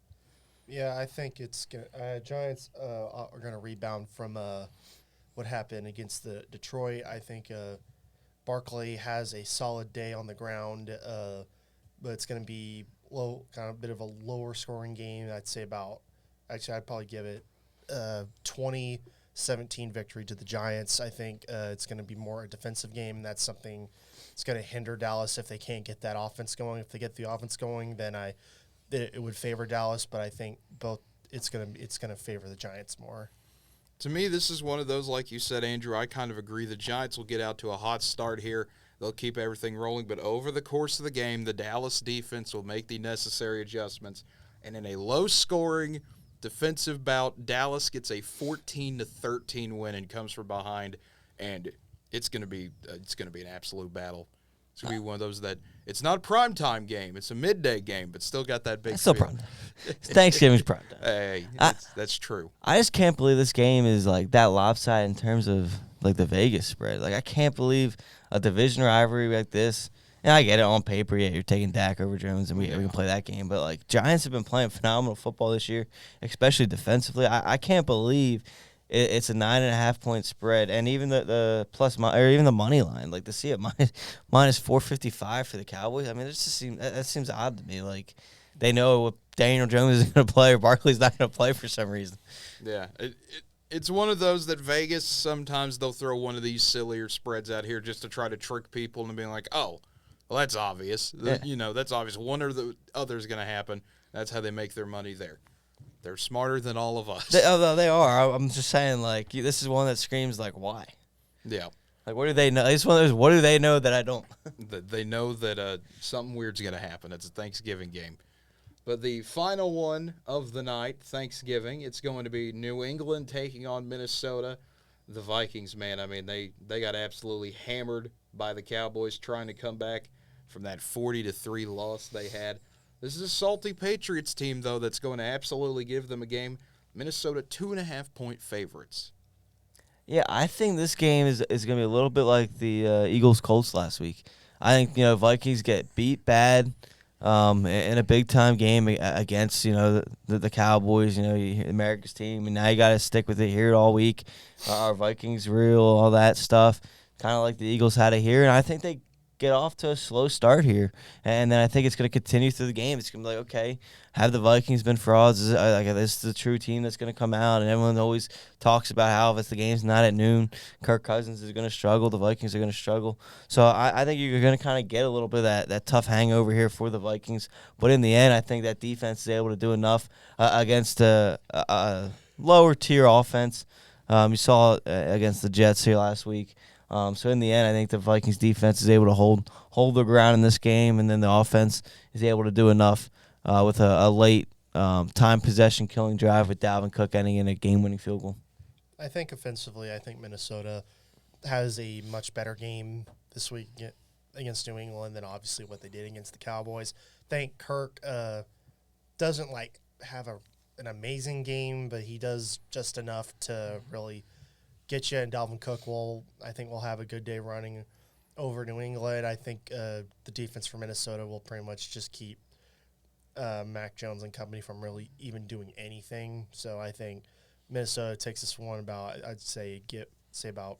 Yeah, I think it's gonna Giants are gonna rebound from what happened against the Detroit. I think Barkley has a solid day on the ground, but it's gonna be kind of a bit of a lower scoring game. I'd say I'd probably give it 20-17 victory to the Giants. I think it's going to be more a defensive game, and that's something that's going to hinder Dallas if they can't get that offense going. If they get the offense going, then it would favor Dallas, but I think it's going to favor the Giants more. To me, this is one of those, like you said, Andrew, I kind of agree. The Giants will get out to a hot start here. They'll keep everything rolling, but over the course of the game, the Dallas defense will make the necessary adjustments. And in a low-scoring defensive bout, Dallas gets a 14-13 win and comes from behind, and it's going to be an absolute battle. It's going to be one of those that it's not a primetime game. It's a midday game, but still got that big It's still prime time. Thanksgiving's prime time. Hey, that's true. I just can't believe this game is like that lopsided in terms of like the Vegas spread. Like I can't believe a division rivalry like this. And I get it on paper. Yeah, you're taking Dak over Jones, and we can play that game. But like Giants have been playing phenomenal football this year, especially defensively. I can't believe it's a 9.5-point spread, and even the or even the money line. Like to see it minus 455 for the Cowboys. I mean, that seems odd to me. Like they know what Daniel Jones is going to play or Barkley's not going to play for some reason. Yeah, it's one of those that Vegas, sometimes they'll throw one of these sillier spreads out here just to try to trick people into being like, oh, well, that's obvious. Yeah. That's obvious. One or the other is going to happen. That's how they make their money there. They're smarter than all of us. They are. I'm just saying, like, this is one that screams, like, why? Yeah. Like, what do they know? It's one of those, what do they know that I don't? They know that something weird's going to happen. It's a Thanksgiving game. But the final one of the night, Thanksgiving, it's going to be New England taking on Minnesota. The Vikings, man, I mean, they got absolutely hammered by the Cowboys trying to come back from that 40-3 loss they had. This is a salty Patriots team, though, that's going to absolutely give them a game. Minnesota 2.5-point favorites. Yeah, I think this game is going to be a little bit like the Eagles-Colts last week. I think, Vikings get beat bad in a big-time game against, the Cowboys, America's team. And now you got to stick with it, hear it all week. Our Vikings real, all that stuff. Kind of like the Eagles had it here. And I think they get off to a slow start here. And then I think it's going to continue through the game. It's going to be like, okay, have the Vikings been frauds? Is this the true team that's going to come out? And everyone always talks about how if the game's not at noon, Kirk Cousins is going to struggle, the Vikings are going to struggle. So I think you're going to kind of get a little bit of that tough hangover here for the Vikings. But in the end, I think that defense is able to do enough against a lower-tier offense. You saw it against the Jets here last week. So in the end, I think the Vikings defense is able to hold their ground in this game, and then the offense is able to do enough with a late time possession killing drive with Dalvin Cook ending in a game-winning field goal. I think offensively, Minnesota has a much better game this week against New England than obviously what they did against the Cowboys. I think Kirk doesn't have an amazing game, but he does just enough to really get you, and Dalvin Cook will have a good day running over New England. I think the defense for Minnesota will pretty much just keep Mac Jones and company from really even doing anything. So I think Minnesota takes this one about, I'd say about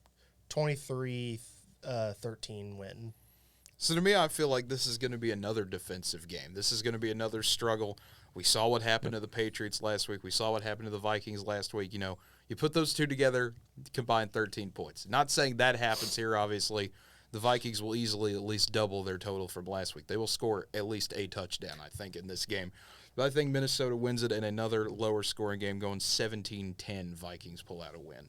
23-13 win. So to me, I feel like this is going to be another defensive game. This is going to be another struggle. We saw what happened to the Patriots last week. We saw what happened to the Vikings last week. You put those two together, combine 13 points. Not saying that happens here, obviously. The Vikings will easily at least double their total from last week. They will score at least a touchdown, I think, in this game. But I think Minnesota wins it in another lower scoring game, going 17-10. Vikings pull out a win.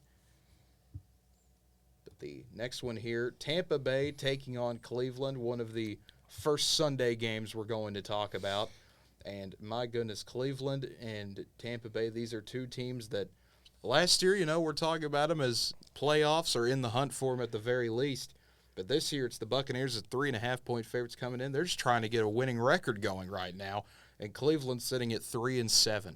But the next one here, Tampa Bay taking on Cleveland, one of the first Sunday games we're going to talk about. And my goodness, Cleveland and Tampa Bay, these are two teams that last year, we're talking about them as playoffs or in the hunt for them at the very least. But this year, it's the Buccaneers as 3.5-point favorites coming in. They're just trying to get a winning record going right now. And Cleveland's sitting at 3-7.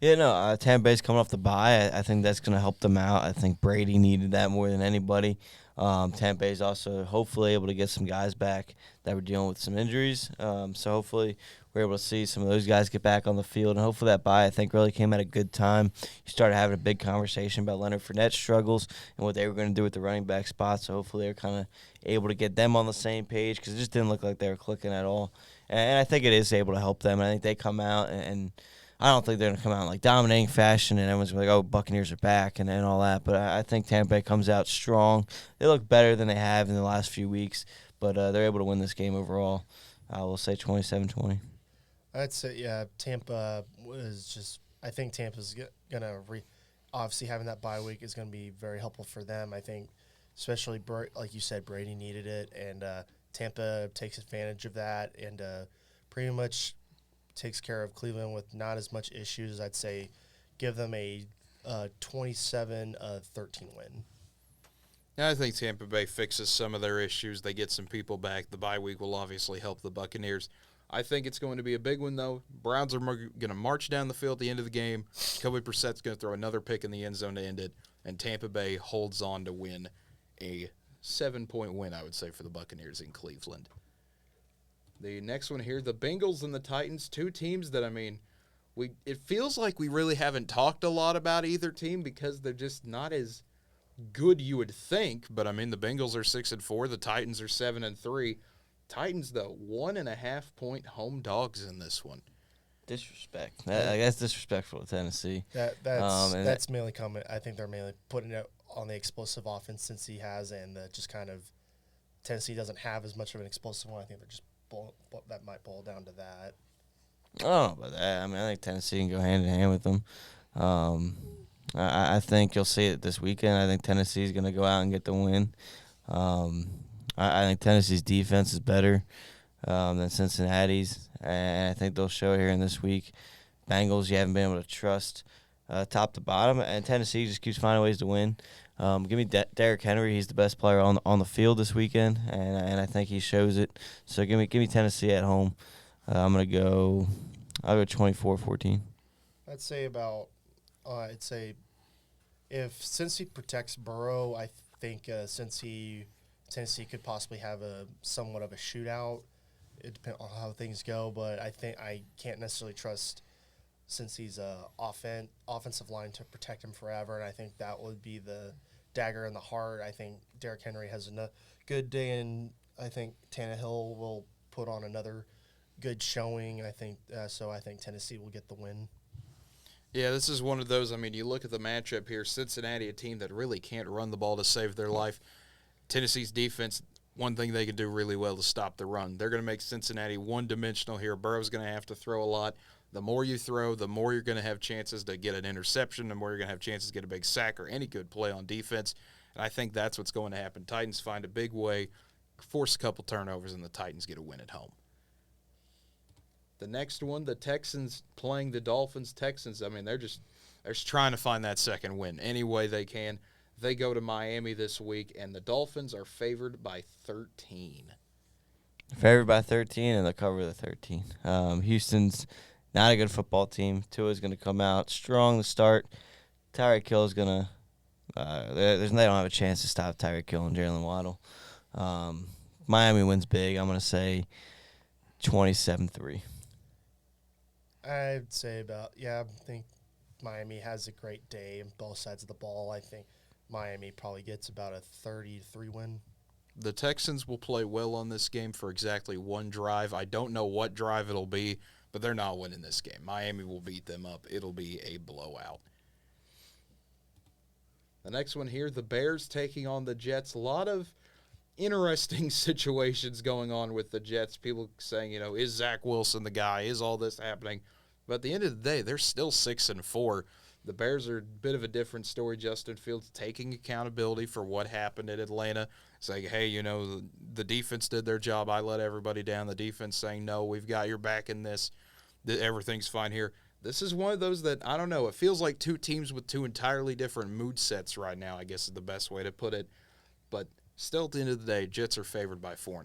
Yeah, no, Tampa Bay's coming off the bye. I think that's going to help them out. I think Brady needed that more than anybody. Tampa Bay's also hopefully able to get some guys back that were dealing with some injuries. So hopefully we're able to see some of those guys get back on the field. And hopefully that bye, I think, really came at a good time. You started having a big conversation about Leonard Fournette's struggles and what they were going to do with the running back spot. So hopefully they're kind of able to get them on the same page because it just didn't look like they were clicking at all. And I think it is able to help them. I think they come out and I don't think they're going to come out in like dominating fashion and everyone's going to be like, oh, Buccaneers are back and all that. But I think Tampa Bay comes out strong. They look better than they have in the last few weeks, but they're able to win this game overall. I will say 27-20. I'd say, yeah, Tampa was just – I think Tampa's going to obviously having that bye week is going to be very helpful for them. I think especially, like you said, Brady needed it, and Tampa takes advantage of that and pretty much – takes care of Cleveland with not as much issues as I'd say. Give them a 27-13 win. Yeah, I think Tampa Bay fixes some of their issues. They get some people back. The bye week will obviously help the Buccaneers. I think it's going to be a big one, though. Browns are going to march down the field at the end of the game. Jacoby Brissett's going to throw another pick in the end zone to end it, and Tampa Bay holds on to win a 7-point win, I would say, for the Buccaneers in Cleveland. The next one here, the Bengals and the Titans, two teams that, it feels like we really haven't talked a lot about either team because they're just not as good you would think. But, the Bengals are 6-4. The Titans are 7-3. Titans, though, 1.5-point home dogs in this one. Disrespect. I guess disrespectful to Tennessee. That's mainly coming. I think they're mainly putting it on the explosive offense since he has, and just kind of Tennessee doesn't have as much of an explosive one. I think they're just that might boil down to that. I don't know about that. I think Tennessee can go hand in hand with them. I think you'll see it this weekend. I think Tennessee's going to go out and get the win. I think Tennessee's defense is better than Cincinnati's, and I think they'll show here in this week. Bengals, you haven't been able to trust top to bottom, and Tennessee just keeps finding ways to win. Give me Derrick Henry. He's the best player on the field this weekend, and I think he shows it. So give me Tennessee at home. I'll go 24-14. I'd say since he protects Burrow, I think Tennessee could possibly have somewhat of a shootout. It depends on how things go, but I think I can't necessarily trust since he's offensive line to protect him forever, and I think that would be the dagger in the heart. I think Derrick Henry has a good day, and I think Tannehill will put on another good showing. I think I think Tennessee will get the win. Yeah, this is one of those. You look at the matchup here. Cincinnati, a team that really can't run the ball to save their life. Tennessee's defense, one thing they can do really well is stop the run. They're going to make Cincinnati one-dimensional here. Burrow's going to have to throw a lot. The more you throw, the more you're going to have chances to get an interception, the more you're going to have chances to get a big sack or any good play on defense. And I think that's what's going to happen. Titans find a big way, force a couple turnovers, and the Titans get a win at home. The next one, the Texans playing the Dolphins. Texans, they're just trying to find that second win any way they can. They go to Miami this week, and the Dolphins are favored by 13. Favored by 13, and they'll cover the 13. Houston's not a good football team. Tua's going to come out strong to start. Tyreek Hill is going to they don't have a chance to stop Tyreek Hill and Jalen Waddle. Miami wins big. I'm going to say 27-3. I'd say I think Miami has a great day on both sides of the ball. I think Miami probably gets about a 30-3 win. The Texans will play well on this game for exactly one drive. I don't know what drive it'll be, but they're not winning this game. Miami will beat them up. It'll be a blowout. The next one here, the Bears taking on the Jets. A lot of interesting situations going on with the Jets. People saying, is Zach Wilson the guy? Is all this happening? But at the end of the day, they're still 6-4. The Bears are a bit of a different story. Justin Fields taking accountability for what happened at Atlanta, saying, hey, the defense did their job. I let everybody down. The defense saying, no, we've got your back in this. Everything's fine here. This is one of those that, I don't know, it feels like two teams with two entirely different mood sets right now, I guess is the best way to put it. But still, at the end of the day, Jets are favored by 4.5.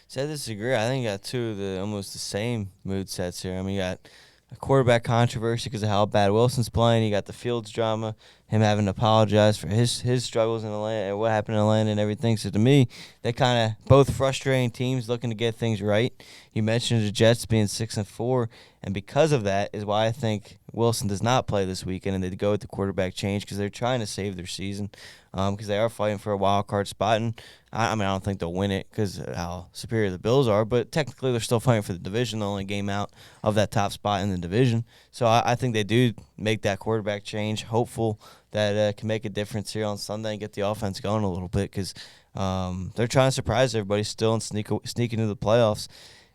So I disagree. I think you got two of the almost the same mood sets here. I mean, you got a quarterback controversy because of how bad Wilson's playing. You got the Fields drama, him having to apologize for his struggles in Atlanta and what happened in Atlanta and everything. So to me, they kind of both frustrating teams looking to get things right. You mentioned the Jets being 6-4, and because of that is why I think Wilson does not play this weekend and they go with the quarterback change because they're trying to save their season because they are fighting for a wild card spot. And I don't think they'll win it because of how superior the Bills are, but technically they're still fighting for the division, the only game out of that top spot in the division. So I think they do make that quarterback change, hopeful that can make a difference here on Sunday and get the offense going a little bit because they're trying to surprise everybody still and sneak into the playoffs.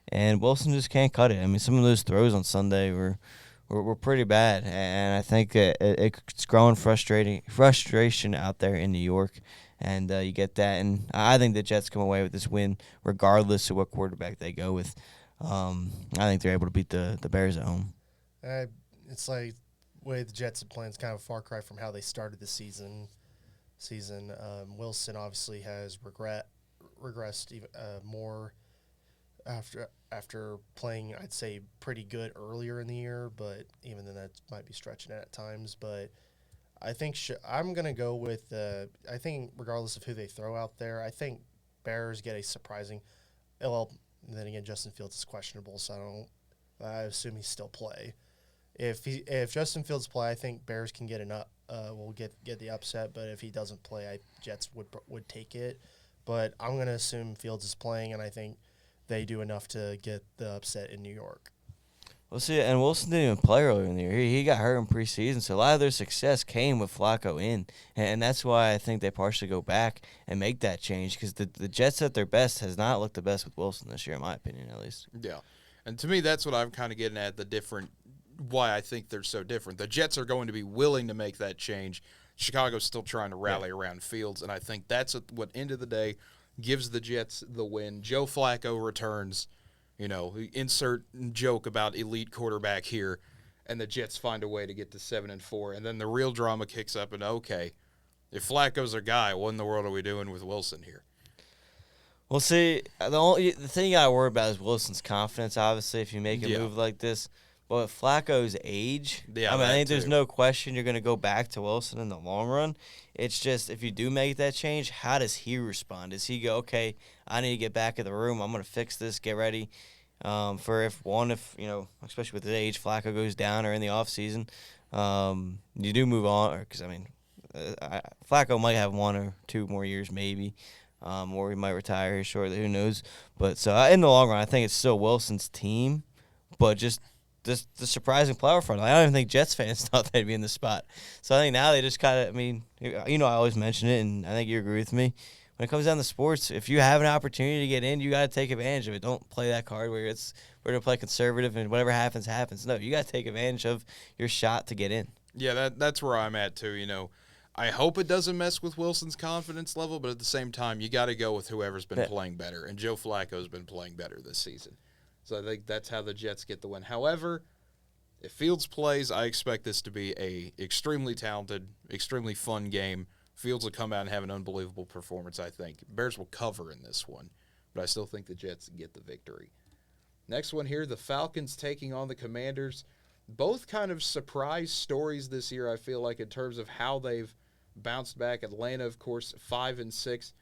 And Wilson just can't cut it. I mean, some of those throws on Sunday were pretty bad, and I think it's growing frustration out there in New York. And you get that, and I think the Jets come away with this win regardless of what quarterback they go with. I think they're able to beat the Bears at home. It's like the way the Jets are playing is kind of a far cry from how they started the season. Wilson obviously has regressed even more after playing, I'd say, pretty good earlier in the year, but even then that might be stretching it at times. But I think I'm going to go with I think regardless of who they throw out there, I think Bears get a surprising – well, then again, Justin Fields is questionable, so I assume he still play. If Justin Fields play, I think Bears can get will get the upset, but if he doesn't play, Jets would take it. But I'm going to assume Fields is playing, and I think they do enough to get the upset in New York. Well, see, and Wilson didn't even play earlier in the year. He got hurt in preseason, so a lot of their success came with Flacco in. And that's why I think they partially go back and make that change because the Jets at their best has not looked the best with Wilson this year, in my opinion, at least. Yeah. And to me, that's what I'm kind of getting at, why I think they're so different. The Jets are going to be willing to make that change. Chicago's still trying to rally around Fields, and I think that's what, end of the day, gives the Jets the win. Joe Flacco returns. Insert joke about elite quarterback here, and the Jets find a way to get to 7-4, and then the real drama kicks up. And okay, if Flacco's our guy, what in the world are we doing with Wilson here? Well, see, the thing you gotta worry about is Wilson's confidence. Obviously, if you make a move like this, but with Flacco's age, I think there's no question you're gonna go back to Wilson in the long run. It's just if you do make that change, how does he respond? Does he go, okay, I need to get back in the room. I'm going to fix this, get ready for especially with his age, Flacco goes down or in the offseason, you do move on. Because, Flacco might have 1 or 2 more years maybe, or he might retire here shortly. Who knows? But so in the long run, I think it's still Wilson's team, but just the surprising playoff front. I don't even think Jets fans thought they'd be in the spot. So I think now they just kind of, I always mention it, and I think you agree with me. When it comes down to sports, if you have an opportunity to get in, you got to take advantage of it. Don't play that card where we're going to play conservative and whatever happens, happens. No, you got to take advantage of your shot to get in. Yeah, that's where I'm at too. I hope it doesn't mess with Wilson's confidence level, but at the same time, you got to go with whoever's been playing better, and Joe Flacco's been playing better this season. So I think that's how the Jets get the win. However, if Fields plays, I expect this to be a extremely talented, extremely fun game. Fields will come out and have an unbelievable performance, I think. Bears will cover in this one, but I still think the Jets get the victory. Next one here, the Falcons taking on the Commanders. Both kind of surprise stories this year, I feel like, in terms of how they've bounced back. Atlanta, of course, 5-6.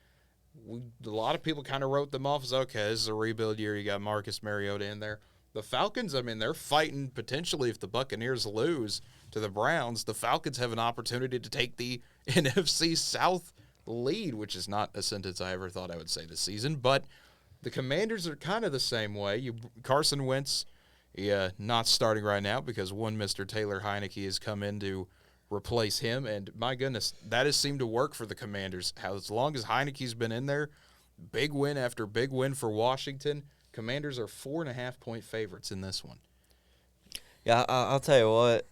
A lot of people kind of wrote them off as, okay, this is a rebuild year. You got Marcus Mariota in there. The Falcons, they're fighting potentially if the Buccaneers lose to the Browns. The Falcons have an opportunity to take the NFC South lead, which is not a sentence I ever thought I would say this season. But the Commanders are kind of the same way. Carson Wentz, not starting right now because one Mr. Taylor Heineke has come in to replace him, and my goodness, that has seemed to work for the Commanders. As long as Heineke's been in there, big win after big win for Washington. Commanders are 4.5-point favorites in this one. Yeah, I'll tell you what.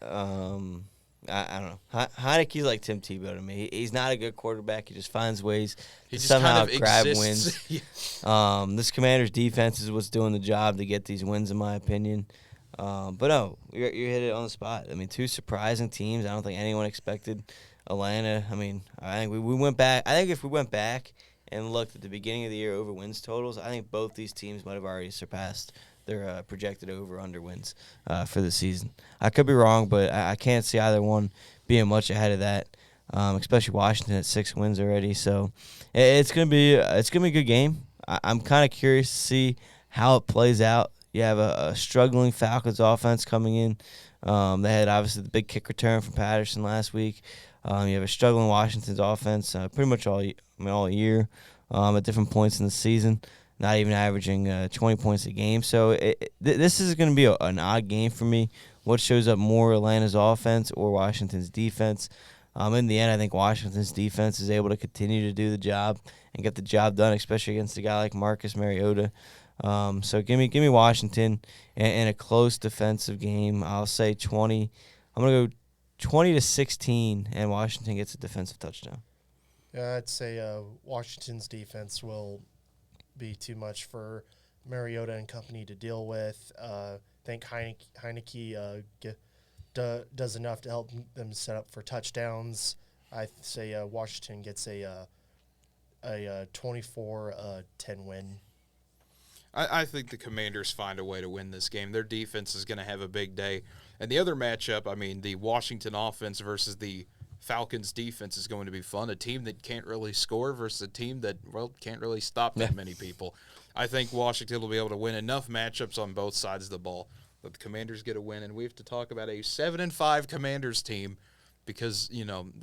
I don't know. Heineke's like Tim Tebow to me. He's not a good quarterback. He just finds ways He to just somehow kind of grab exists. wins. This Commanders defense is what's doing the job to get these wins, in my opinion. But no, you hit it on the spot. I mean, two surprising teams. I don't think anyone expected Atlanta. I mean, I think we went back. I think if we went back and looked at the beginning of the year over wins totals, I think both these teams might have already surpassed their projected over-under wins for the season. I could be wrong, but I can't see either one being much ahead of that, especially Washington at 6 wins already. So it's gonna be a good game. I'm kind of curious to see how it plays out. You have a struggling Falcons offense coming in. They had obviously the big kick return from Patterson last week. You have a struggling Washington's offense pretty much all year at different points in the season, not even averaging 20 points a game. So this is going to be an odd game for me. What shows up more, Atlanta's offense or Washington's defense? In the end, I think Washington's defense is able to continue to do the job and get the job done, especially against a guy like Marcus Mariota. So give me Washington in a close defensive game. I'll say 20. I'm going to go 20-16, and Washington gets a defensive touchdown. Yeah, I'd say Washington's defense will be too much for Mariota and company to deal with. I think Heineke does enough to help them set up for touchdowns. I say Washington gets a 24-10 win. I think the Commanders find a way to win this game. Their defense is going to have a big day. And the other matchup, I mean, the Washington offense versus the Falcons defense is going to be fun. A team that can't really score versus a team that, well, can't really stop that many people. I think Washington will be able to win enough matchups on both sides of the ball that the Commanders get a win. And we have to talk about a 7-5 Commanders team because,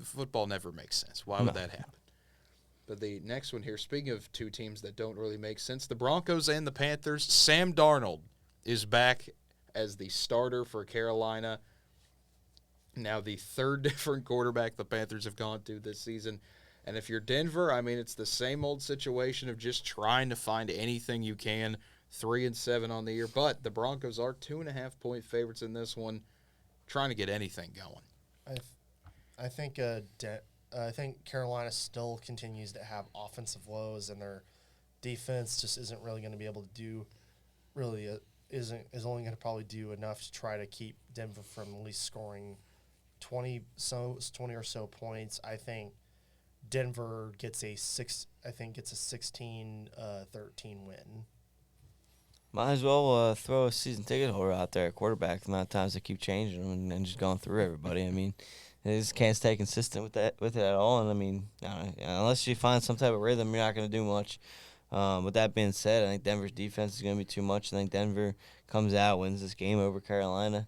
football never makes sense. Why would that happen? But the next one here, speaking of two teams that don't really make sense, the Broncos and the Panthers, Sam Darnold is back as the starter for Carolina. Now the third different quarterback the Panthers have gone to this season. And if you're Denver, I mean, it's the same old situation of just trying to find anything you can. 3-7 on the year. But the Broncos are 2.5-point favorites in this one, trying to get anything going. I think Carolina still continues to have offensive woes, and their defense just isn't really going to be able to do is only going to probably do enough to try to keep Denver from at least scoring 20 or so points. I think Denver gets a 16-13 win. Might as well throw a season ticket holder out there at quarterback. The amount of times they keep changing them and just going through everybody. I mean, they just can't stay consistent with it at all. And I mean, unless you find some type of rhythm, you're not going to do much. With that being said, I think Denver's defense is going to be too much. I think Denver comes out, wins this game over Carolina.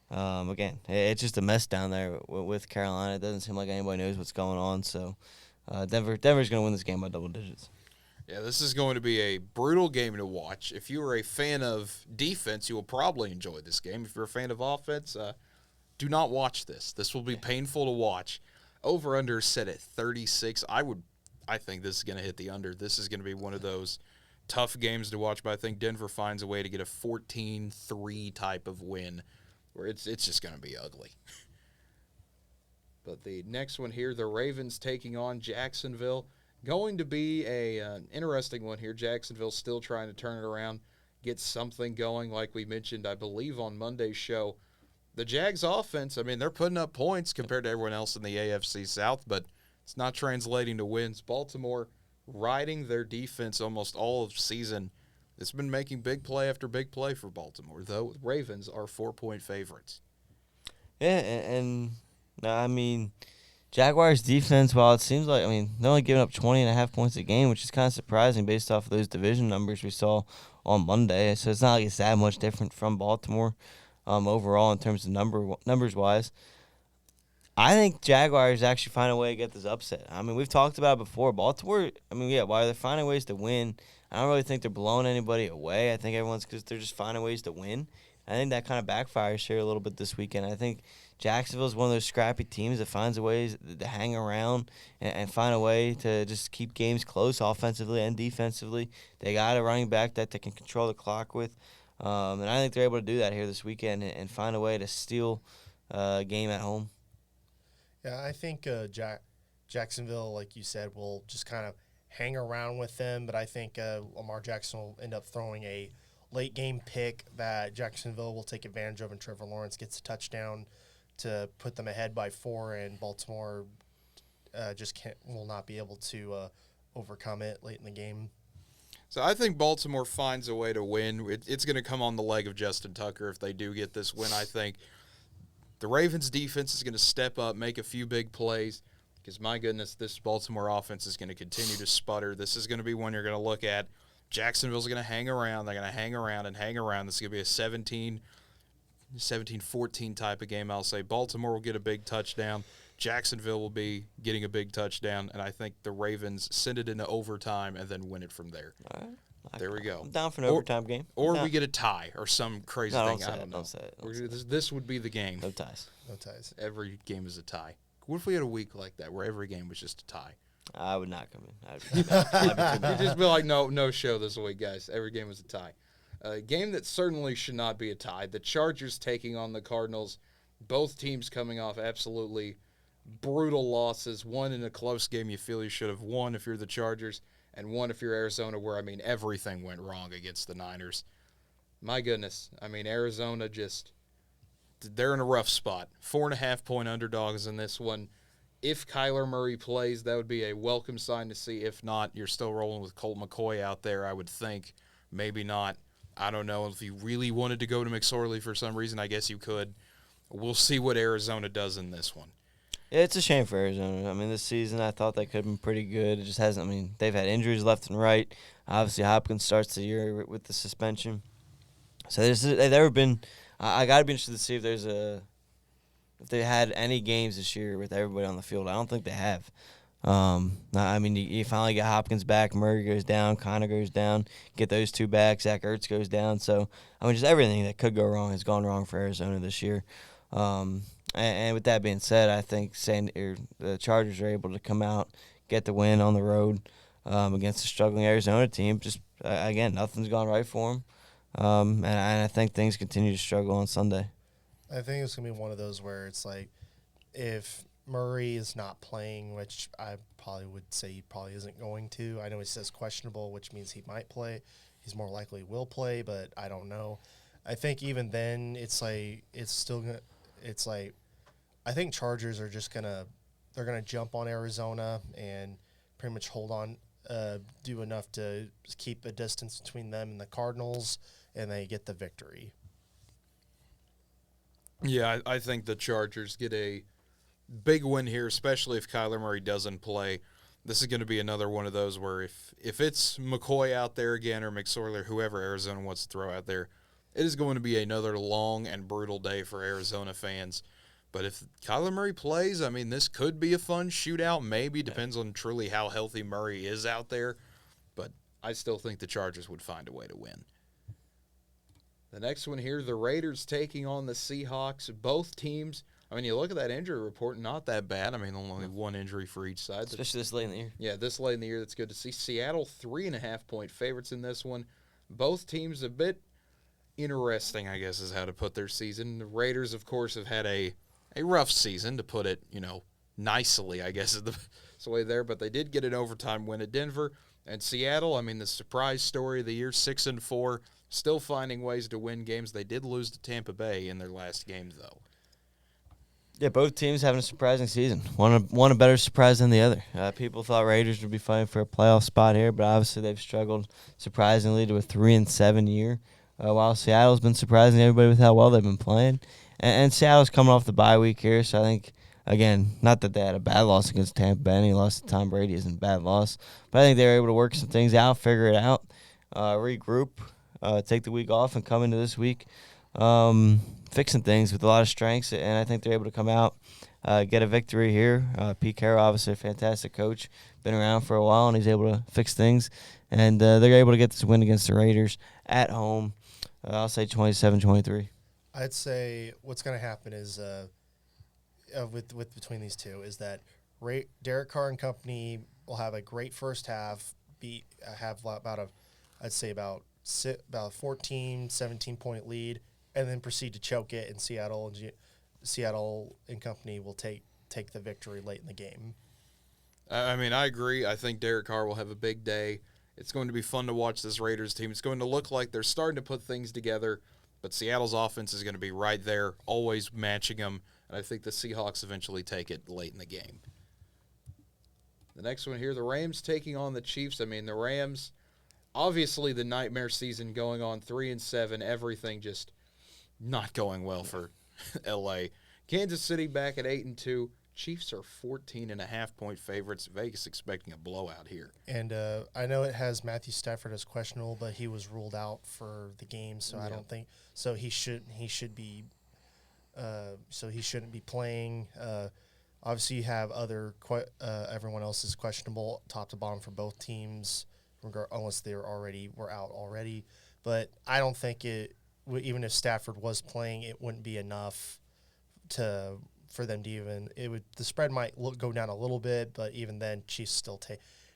Again, it's just a mess down there with Carolina. It doesn't seem like anybody knows what's going on. So Denver's going to win this game by double digits. Yeah, this is going to be a brutal game to watch. If you are a fan of defense, you will probably enjoy this game. If you're a fan of offense, do not watch this. This will be painful to watch. Over-under set at 36. I think this is going to hit the under. This is going to be one of those tough games to watch, but I think Denver finds a way to get a 14-3 type of win where it's just going to be ugly. But the next one here, the Ravens taking on Jacksonville. Going to be an interesting one here. Jacksonville still trying to turn it around, get something going like we mentioned, I believe, on Monday's show. The Jags offense, I mean, they're putting up points compared to everyone else in the AFC South, but it's not translating to wins. Baltimore riding their defense almost all of season. It's been making big play after big play for Baltimore, though Ravens are 4-point favorites. Yeah, and I mean, Jaguars defense, while it seems like, I mean, they're only giving up 20.5 points a game, which is kind of surprising based off of those division numbers we saw on Monday. So it's not like it's that much different from Baltimore overall in terms of numbers-wise. I think Jaguars actually find a way to get this upset. I mean, we've talked about it before. Baltimore, I mean, yeah, while they're finding ways to win, I don't really think they're blowing anybody away. I think everyone's because they're just finding ways to win. I think that kind of backfires here a little bit this weekend. I think Jacksonville is one of those scrappy teams that finds a ways to hang around and find a way to just keep games close offensively and defensively. They got a running back that they can control the clock with. And I think they're able to do that here this weekend and find a way to steal a game at home. Yeah, I think Jacksonville, like you said, will just kind of hang around with them, but I think Lamar Jackson will end up throwing a late game pick that Jacksonville will take advantage of, and Trevor Lawrence gets a touchdown to put them ahead by 4, and Baltimore will not be able to overcome it late in the game. So I think Baltimore finds a way to win. It's going to come on the leg of Justin Tucker if they do get this win. I think the Ravens' defense is going to step up, make a few big plays, because, my goodness, this Baltimore offense is going to continue to sputter. This is going to be one you're going to look at. Jacksonville's going to hang around. They're going to hang around and hang around. This is going to be a 17-14 type of game, I'll say. Baltimore will get a big touchdown. Jacksonville will be getting a big touchdown, and I think the Ravens send it into overtime and then win it from there. All right. There we go. I'm down for an overtime game. Or we get a tie or some crazy thing. I don't know. Don't say it. This would be the game. No ties. No ties. Every game is a tie. What if we had a week like that where every game was just a tie? I would not come in. I'd be too bad. You'd just be like, no show this week, guys. Every game was a tie. A game that certainly should not be a tie. The Chargers taking on the Cardinals. Both teams coming off absolutely brutal losses. One in a close game you feel you should have won if you're the Chargers, and one if you're Arizona, where, everything went wrong against the Niners. My goodness. Arizona they're in a rough spot. 4.5-point underdogs in this one. If Kyler Murray plays, that would be a welcome sign to see. If not, you're still rolling with Colt McCoy out there, I would think. Maybe not. I don't know. If you really wanted to go to McSorley for some reason, I guess you could. We'll see what Arizona does in this one. Yeah, it's a shame for Arizona. This season I thought they could have been pretty good. It just hasn't. They've had injuries left and right. Obviously, Hopkins starts the year with the suspension. So they've never been. I got to be interested to see if they had any games this year with everybody on the field. I don't think they have. You finally get Hopkins back. Murray goes down. Connor goes down. Get those two back. Zach Ertz goes down. So, just everything that could go wrong has gone wrong for Arizona this year. And with that being said, I think the Chargers are able to come out, get the win on the road against a struggling Arizona team. Just, again, nothing's gone right for them. And I think things continue to struggle on Sunday. I think it's going to be one of those where it's like if Murray is not playing, which I probably would say he probably isn't going to. I know he says questionable, which means he might play. He's more likely will play, but I don't know. I think even then it's like it's still going to – it's like I think Chargers are just going to – they're going to jump on Arizona and pretty much hold on, do enough to keep a distance between them and the Cardinals, and they get the victory. Yeah, I think the Chargers get a big win here, especially if Kyler Murray doesn't play. This is going to be another one of those where if it's McCoy out there again or McSorley or whoever Arizona wants to throw out there, it is going to be another long and brutal day for Arizona fans. But if Kyler Murray plays, this could be a fun shootout. Maybe, depends on truly how healthy Murray is out there. But I still think the Chargers would find a way to win. The next one here, the Raiders taking on the Seahawks. Both teams, you look at that injury report, not that bad. Only one injury for each side. Especially this late in the year. Yeah, this late in the year, that's good to see. Seattle, 3.5-point favorites in this one. Both teams a bit interesting, I guess, is how to put their season. The Raiders, of course, have had a rough season, to put it, nicely, I guess is the way there. But they did get an overtime win at Denver. And Seattle, the surprise story of the year, 6-4. Still finding ways to win games. They did lose to Tampa Bay in their last game, though. Yeah, both teams having a surprising season. One a better surprise than the other. People thought Raiders would be fighting for a playoff spot here, but obviously they've struggled surprisingly to a 3-7 year. While Seattle's been surprising everybody with how well they've been playing. And Seattle's coming off the bye week here, so I think, again, not that they had a bad loss against Tampa Bay. Any loss to Tom Brady isn't a bad loss. But I think they were able to work some things out, figure it out, regroup, take the week off, and come into this week fixing things with a lot of strengths. And I think they're able to come out, get a victory here. Pete Carroll, obviously a fantastic coach, been around for a while, and he's able to fix things. And they're able to get this win against the Raiders at home. I'll say 27-23. I'd say what's going to happen is with between these two is that Derek Carr and company will have a great first half, have about a 14, 17-point lead, and then proceed to choke it. And Seattle and company will take take the victory late in the game. I mean, I agree. I think Derek Carr will have a big day. It's going to be fun to watch this Raiders team. It's going to look like they're starting to put things together, but Seattle's offense is going to be right there, always matching them, and I think the Seahawks eventually take it late in the game. The next one here, the Rams taking on the Chiefs. I mean, the Rams, obviously the nightmare season going on, 3-7, everything just not going well for L.A. Kansas City back at 8-2. Chiefs are 14.5-point favorites. Vegas expecting a blowout here. And I know it has Matthew Stafford as questionable, but he was ruled out for the game, so I don't think so. He shouldn't be playing. Obviously, you have everyone else is questionable, top to bottom for both teams, unless they were out already. But I don't think even if Stafford was playing, it wouldn't be enough for them to the spread might go down a little bit, but even then, Chiefs still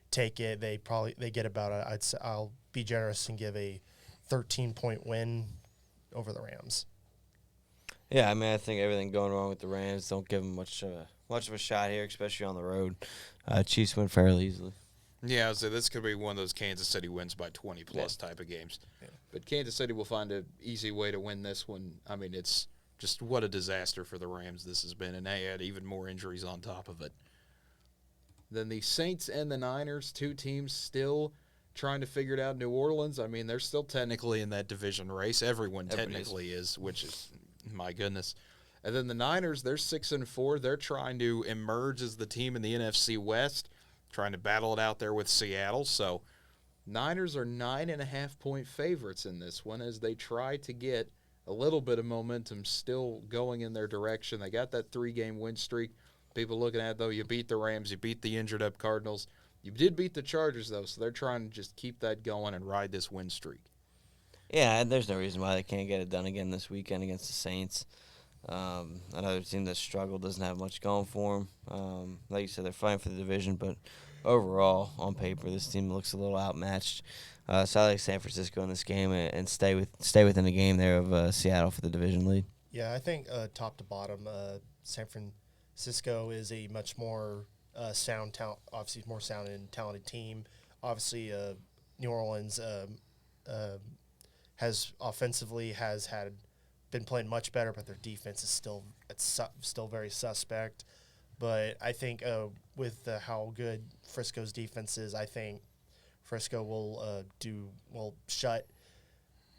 take it. They get about I'll be generous and give a 13-point win over the Rams. Yeah, I mean, I think everything going wrong with the Rams don't give them much of a shot here, especially on the road. Chiefs win fairly easily. Yeah, so this could be one of those Kansas City wins by 20-plus type of games. Yeah. But Kansas City will find an easy way to win this one. I mean, it's just what a disaster for the Rams this has been, and they had even more injuries on top of it. Then the Saints and the Niners, two teams still trying to figure it out. New Orleans, I mean, they're still technically in that division race. Everyone technically is, which is, my goodness. And then the Niners, they're 6-4. They're trying to emerge as the team in the NFC West, trying to battle it out there with Seattle. So Niners are 9.5-point favorites in this one as they try to get a little bit of momentum still going in their direction. They got that 3-game win streak. People looking at it, though, you beat the Rams, you beat the injured-up Cardinals. You did beat the Chargers, though, so they're trying to just keep that going and ride this win streak. Yeah, and there's no reason why they can't get it done again this weekend against the Saints. Another team that struggled, doesn't have much going for them. Like you said, they're fighting for the division, but overall, on paper, this team looks a little outmatched. So I like San Francisco in this game and stay within the game there of Seattle for the division lead. Yeah, I think top to bottom, San Francisco is a much more obviously more sound and talented team. Obviously, New Orleans has offensively been playing much better, but their defense is still very suspect. But I think with how good Frisco's defense is, I think Frisco will shut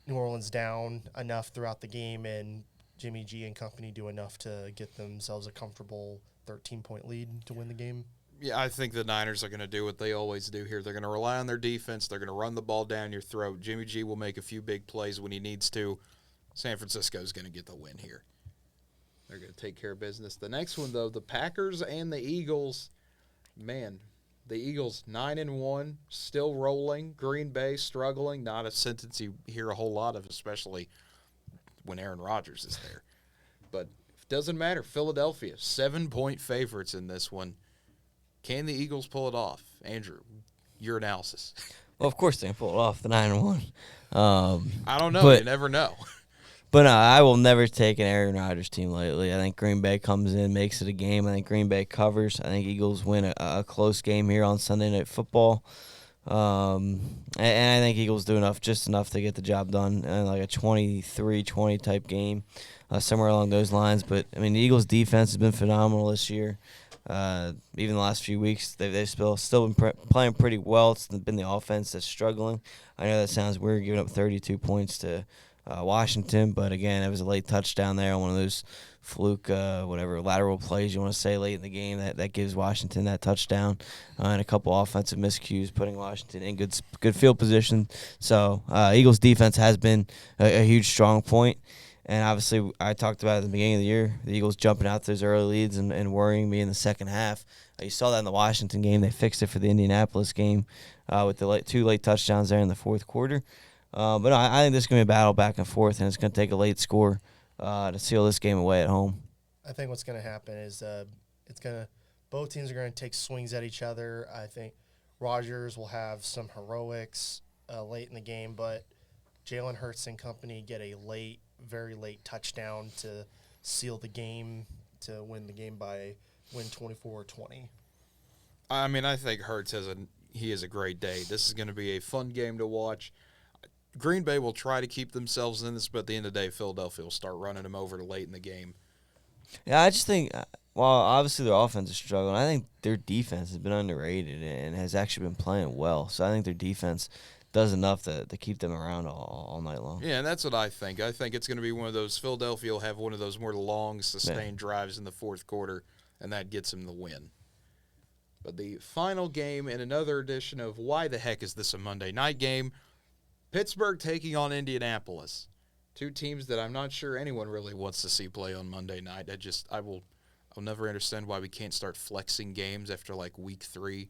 New Orleans down enough throughout the game, and Jimmy G and company do enough to get themselves a comfortable 13-point lead to win the game. Yeah, I think the Niners are going to do what they always do here. They're going to rely on their defense. They're going to run the ball down your throat. Jimmy G will make a few big plays when he needs to. San Francisco is going to get the win here. They're going to take care of business. The next one, though, the Packers and the Eagles. Man, the Eagles 9-1, still rolling. Green Bay struggling. Not a sentence you hear a whole lot of, especially when Aaron Rodgers is there. But it doesn't matter. Philadelphia, 7-point favorites in this one. Can the Eagles pull it off? Andrew, your analysis. Well, of course they can pull it off, the 9-1. I don't know. You never know. But I will never take an Aaron Rodgers team lightly. I think Green Bay comes in, makes it a game. I think Green Bay covers. I think Eagles win a close game here on Sunday Night Football. And I think Eagles do just enough to get the job done, like a 23-20 type game, somewhere along those lines. But, I mean, the Eagles' defense has been phenomenal this year. Even the last few weeks, they've still been playing pretty well. It's been the offense that's struggling. I know that sounds weird, giving up 32 points to Washington, but again, it was a late touchdown there on one of those fluke, lateral plays you want to say late in the game that gives Washington that touchdown, and a couple offensive miscues, putting Washington in good field position. So Eagles defense has been a huge strong point. And obviously, I talked about it at the beginning of the year, the Eagles jumping out those early leads and worrying me in the second half. You saw that in the Washington game. They fixed it for the Indianapolis game with the two late touchdowns there in the fourth quarter. But no, I think this is going to be a battle back and forth, and it's going to take a late score to seal this game away at home. I think what's going to happen is both teams are going to take swings at each other. I think Rodgers will have some heroics late in the game, but Jalen Hurts and company get a very late touchdown to seal the game, to win the game by win 24-20. I mean, I think Hurts has a great day. This is going to be a fun game to watch. Green Bay will try to keep themselves in this, but at the end of the day, Philadelphia will start running them over late in the game. Yeah, I just think, while obviously their offense is struggling, I think their defense has been underrated and has actually been playing well. So I think their defense does enough to keep them around all night long. Yeah, and that's what I think. I think it's going to be one of those, Philadelphia will have one of those more long, sustained drives in the fourth quarter, and that gets them the win. But the final game in another edition of Why the Heck Is This a Monday Night Game? Pittsburgh taking on Indianapolis. Two teams that I'm not sure anyone really wants to see play on Monday night. I'll never understand why we can't start flexing games after like week 3.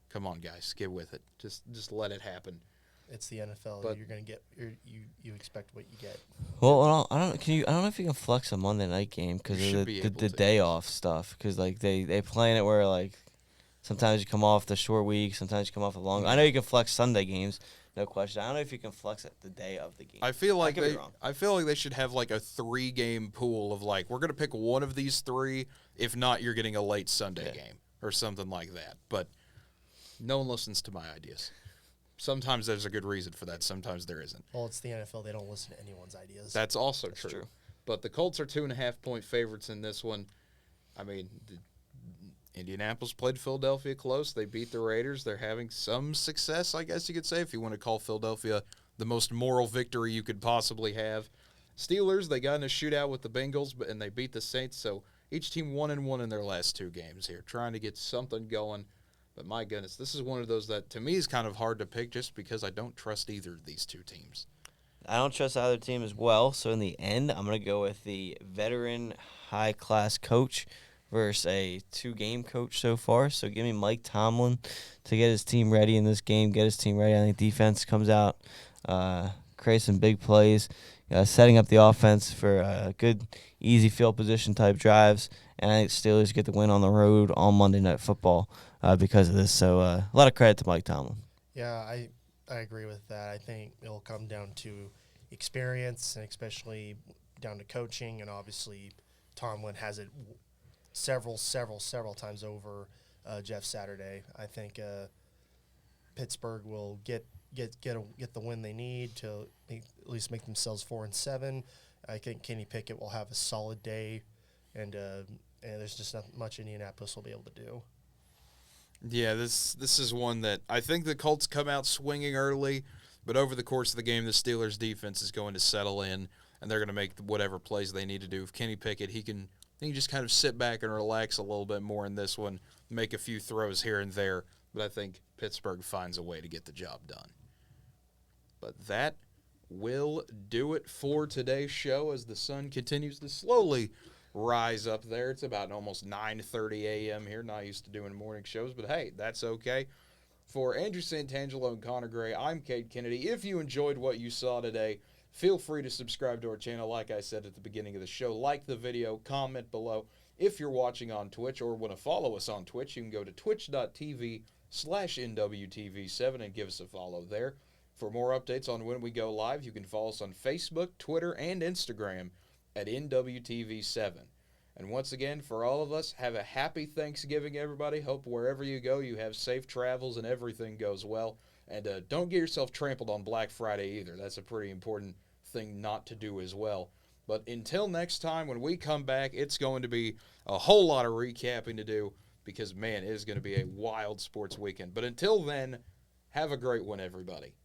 Come on, guys, get with it. Just let it happen. It's the NFL. But you're gonna get you expect what you get. Well, I don't know if you can flex a Monday night game because of the day off stuff. Because like they plan it where like sometimes you come off the short week, sometimes you come off the long. I know you can flex Sunday games. No question. I don't know if you can flex it the day of the game. I feel like they should have like a 3-game pool of like, we're going to pick one of these 3. If not, you're getting a late Sunday game or something like that. But no one listens to my ideas. Sometimes there's a good reason for that. Sometimes there isn't. Well, it's the NFL. They don't listen to anyone's ideas. That's also true. But the Colts are 2.5-point favorites in this one. I mean, Indianapolis played Philadelphia close. They beat the Raiders. They're having some success, I guess you could say, if you want to call Philadelphia the most moral victory you could possibly have. Steelers, they got in a shootout with the Bengals, and they beat the Saints. So each team 1-1 in their last 2 games here, trying to get something going. But my goodness, this is one of those that to me is kind of hard to pick just because I don't trust either of these two teams. I don't trust either team as well. So in the end, I'm going to go with the veteran high-class coach versus a 2-game coach so far. So give me Mike Tomlin to get his team ready in this game, get his team ready. I think defense comes out, creates some big plays, setting up the offense for good, easy field position type drives. And I think Steelers get the win on the road on Monday Night Football because of this. So a lot of credit to Mike Tomlin. Yeah, I agree with that. I think it'll come down to experience and especially down to coaching. And obviously Tomlin has it several times over Jeff Saturday. I think Pittsburgh will get the win they need to at least make themselves 4-7. I think Kenny Pickett will have a solid day, and there's just not much Indianapolis will be able to do. Yeah, this is one that I think the Colts come out swinging early, but over the course of the game, the Steelers' defense is going to settle in, and they're going to make whatever plays they need to do. If Kenny Pickett, he can just kind of sit back and relax a little bit more in this one, make a few throws here and there, but I think Pittsburgh finds a way to get the job done. But that will do it for today's show as the sun continues to slowly rise up there. It's about almost 9:30 a.m. here. Not used to doing morning shows, but hey, that's okay. For Andrew Santangelo and Connor Gray, I'm Cade Kennedy. If you enjoyed what you saw today, feel free to subscribe to our channel. Like I said at the beginning of the show, like the video, comment below. If you're watching on Twitch or want to follow us on Twitch, you can go to twitch.tv/NWTV7 and give us a follow there. For more updates on when we go live, you can follow us on Facebook, Twitter, and Instagram at NWTV7. And once again, for all of us, have a happy Thanksgiving, everybody. Hope wherever you go, you have safe travels and everything goes well. And don't get yourself trampled on Black Friday either. That's a pretty important thing not to do as well. But until next time, when we come back, it's going to be a whole lot of recapping to do because, man, it is going to be a wild sports weekend. But until then, have a great one, everybody.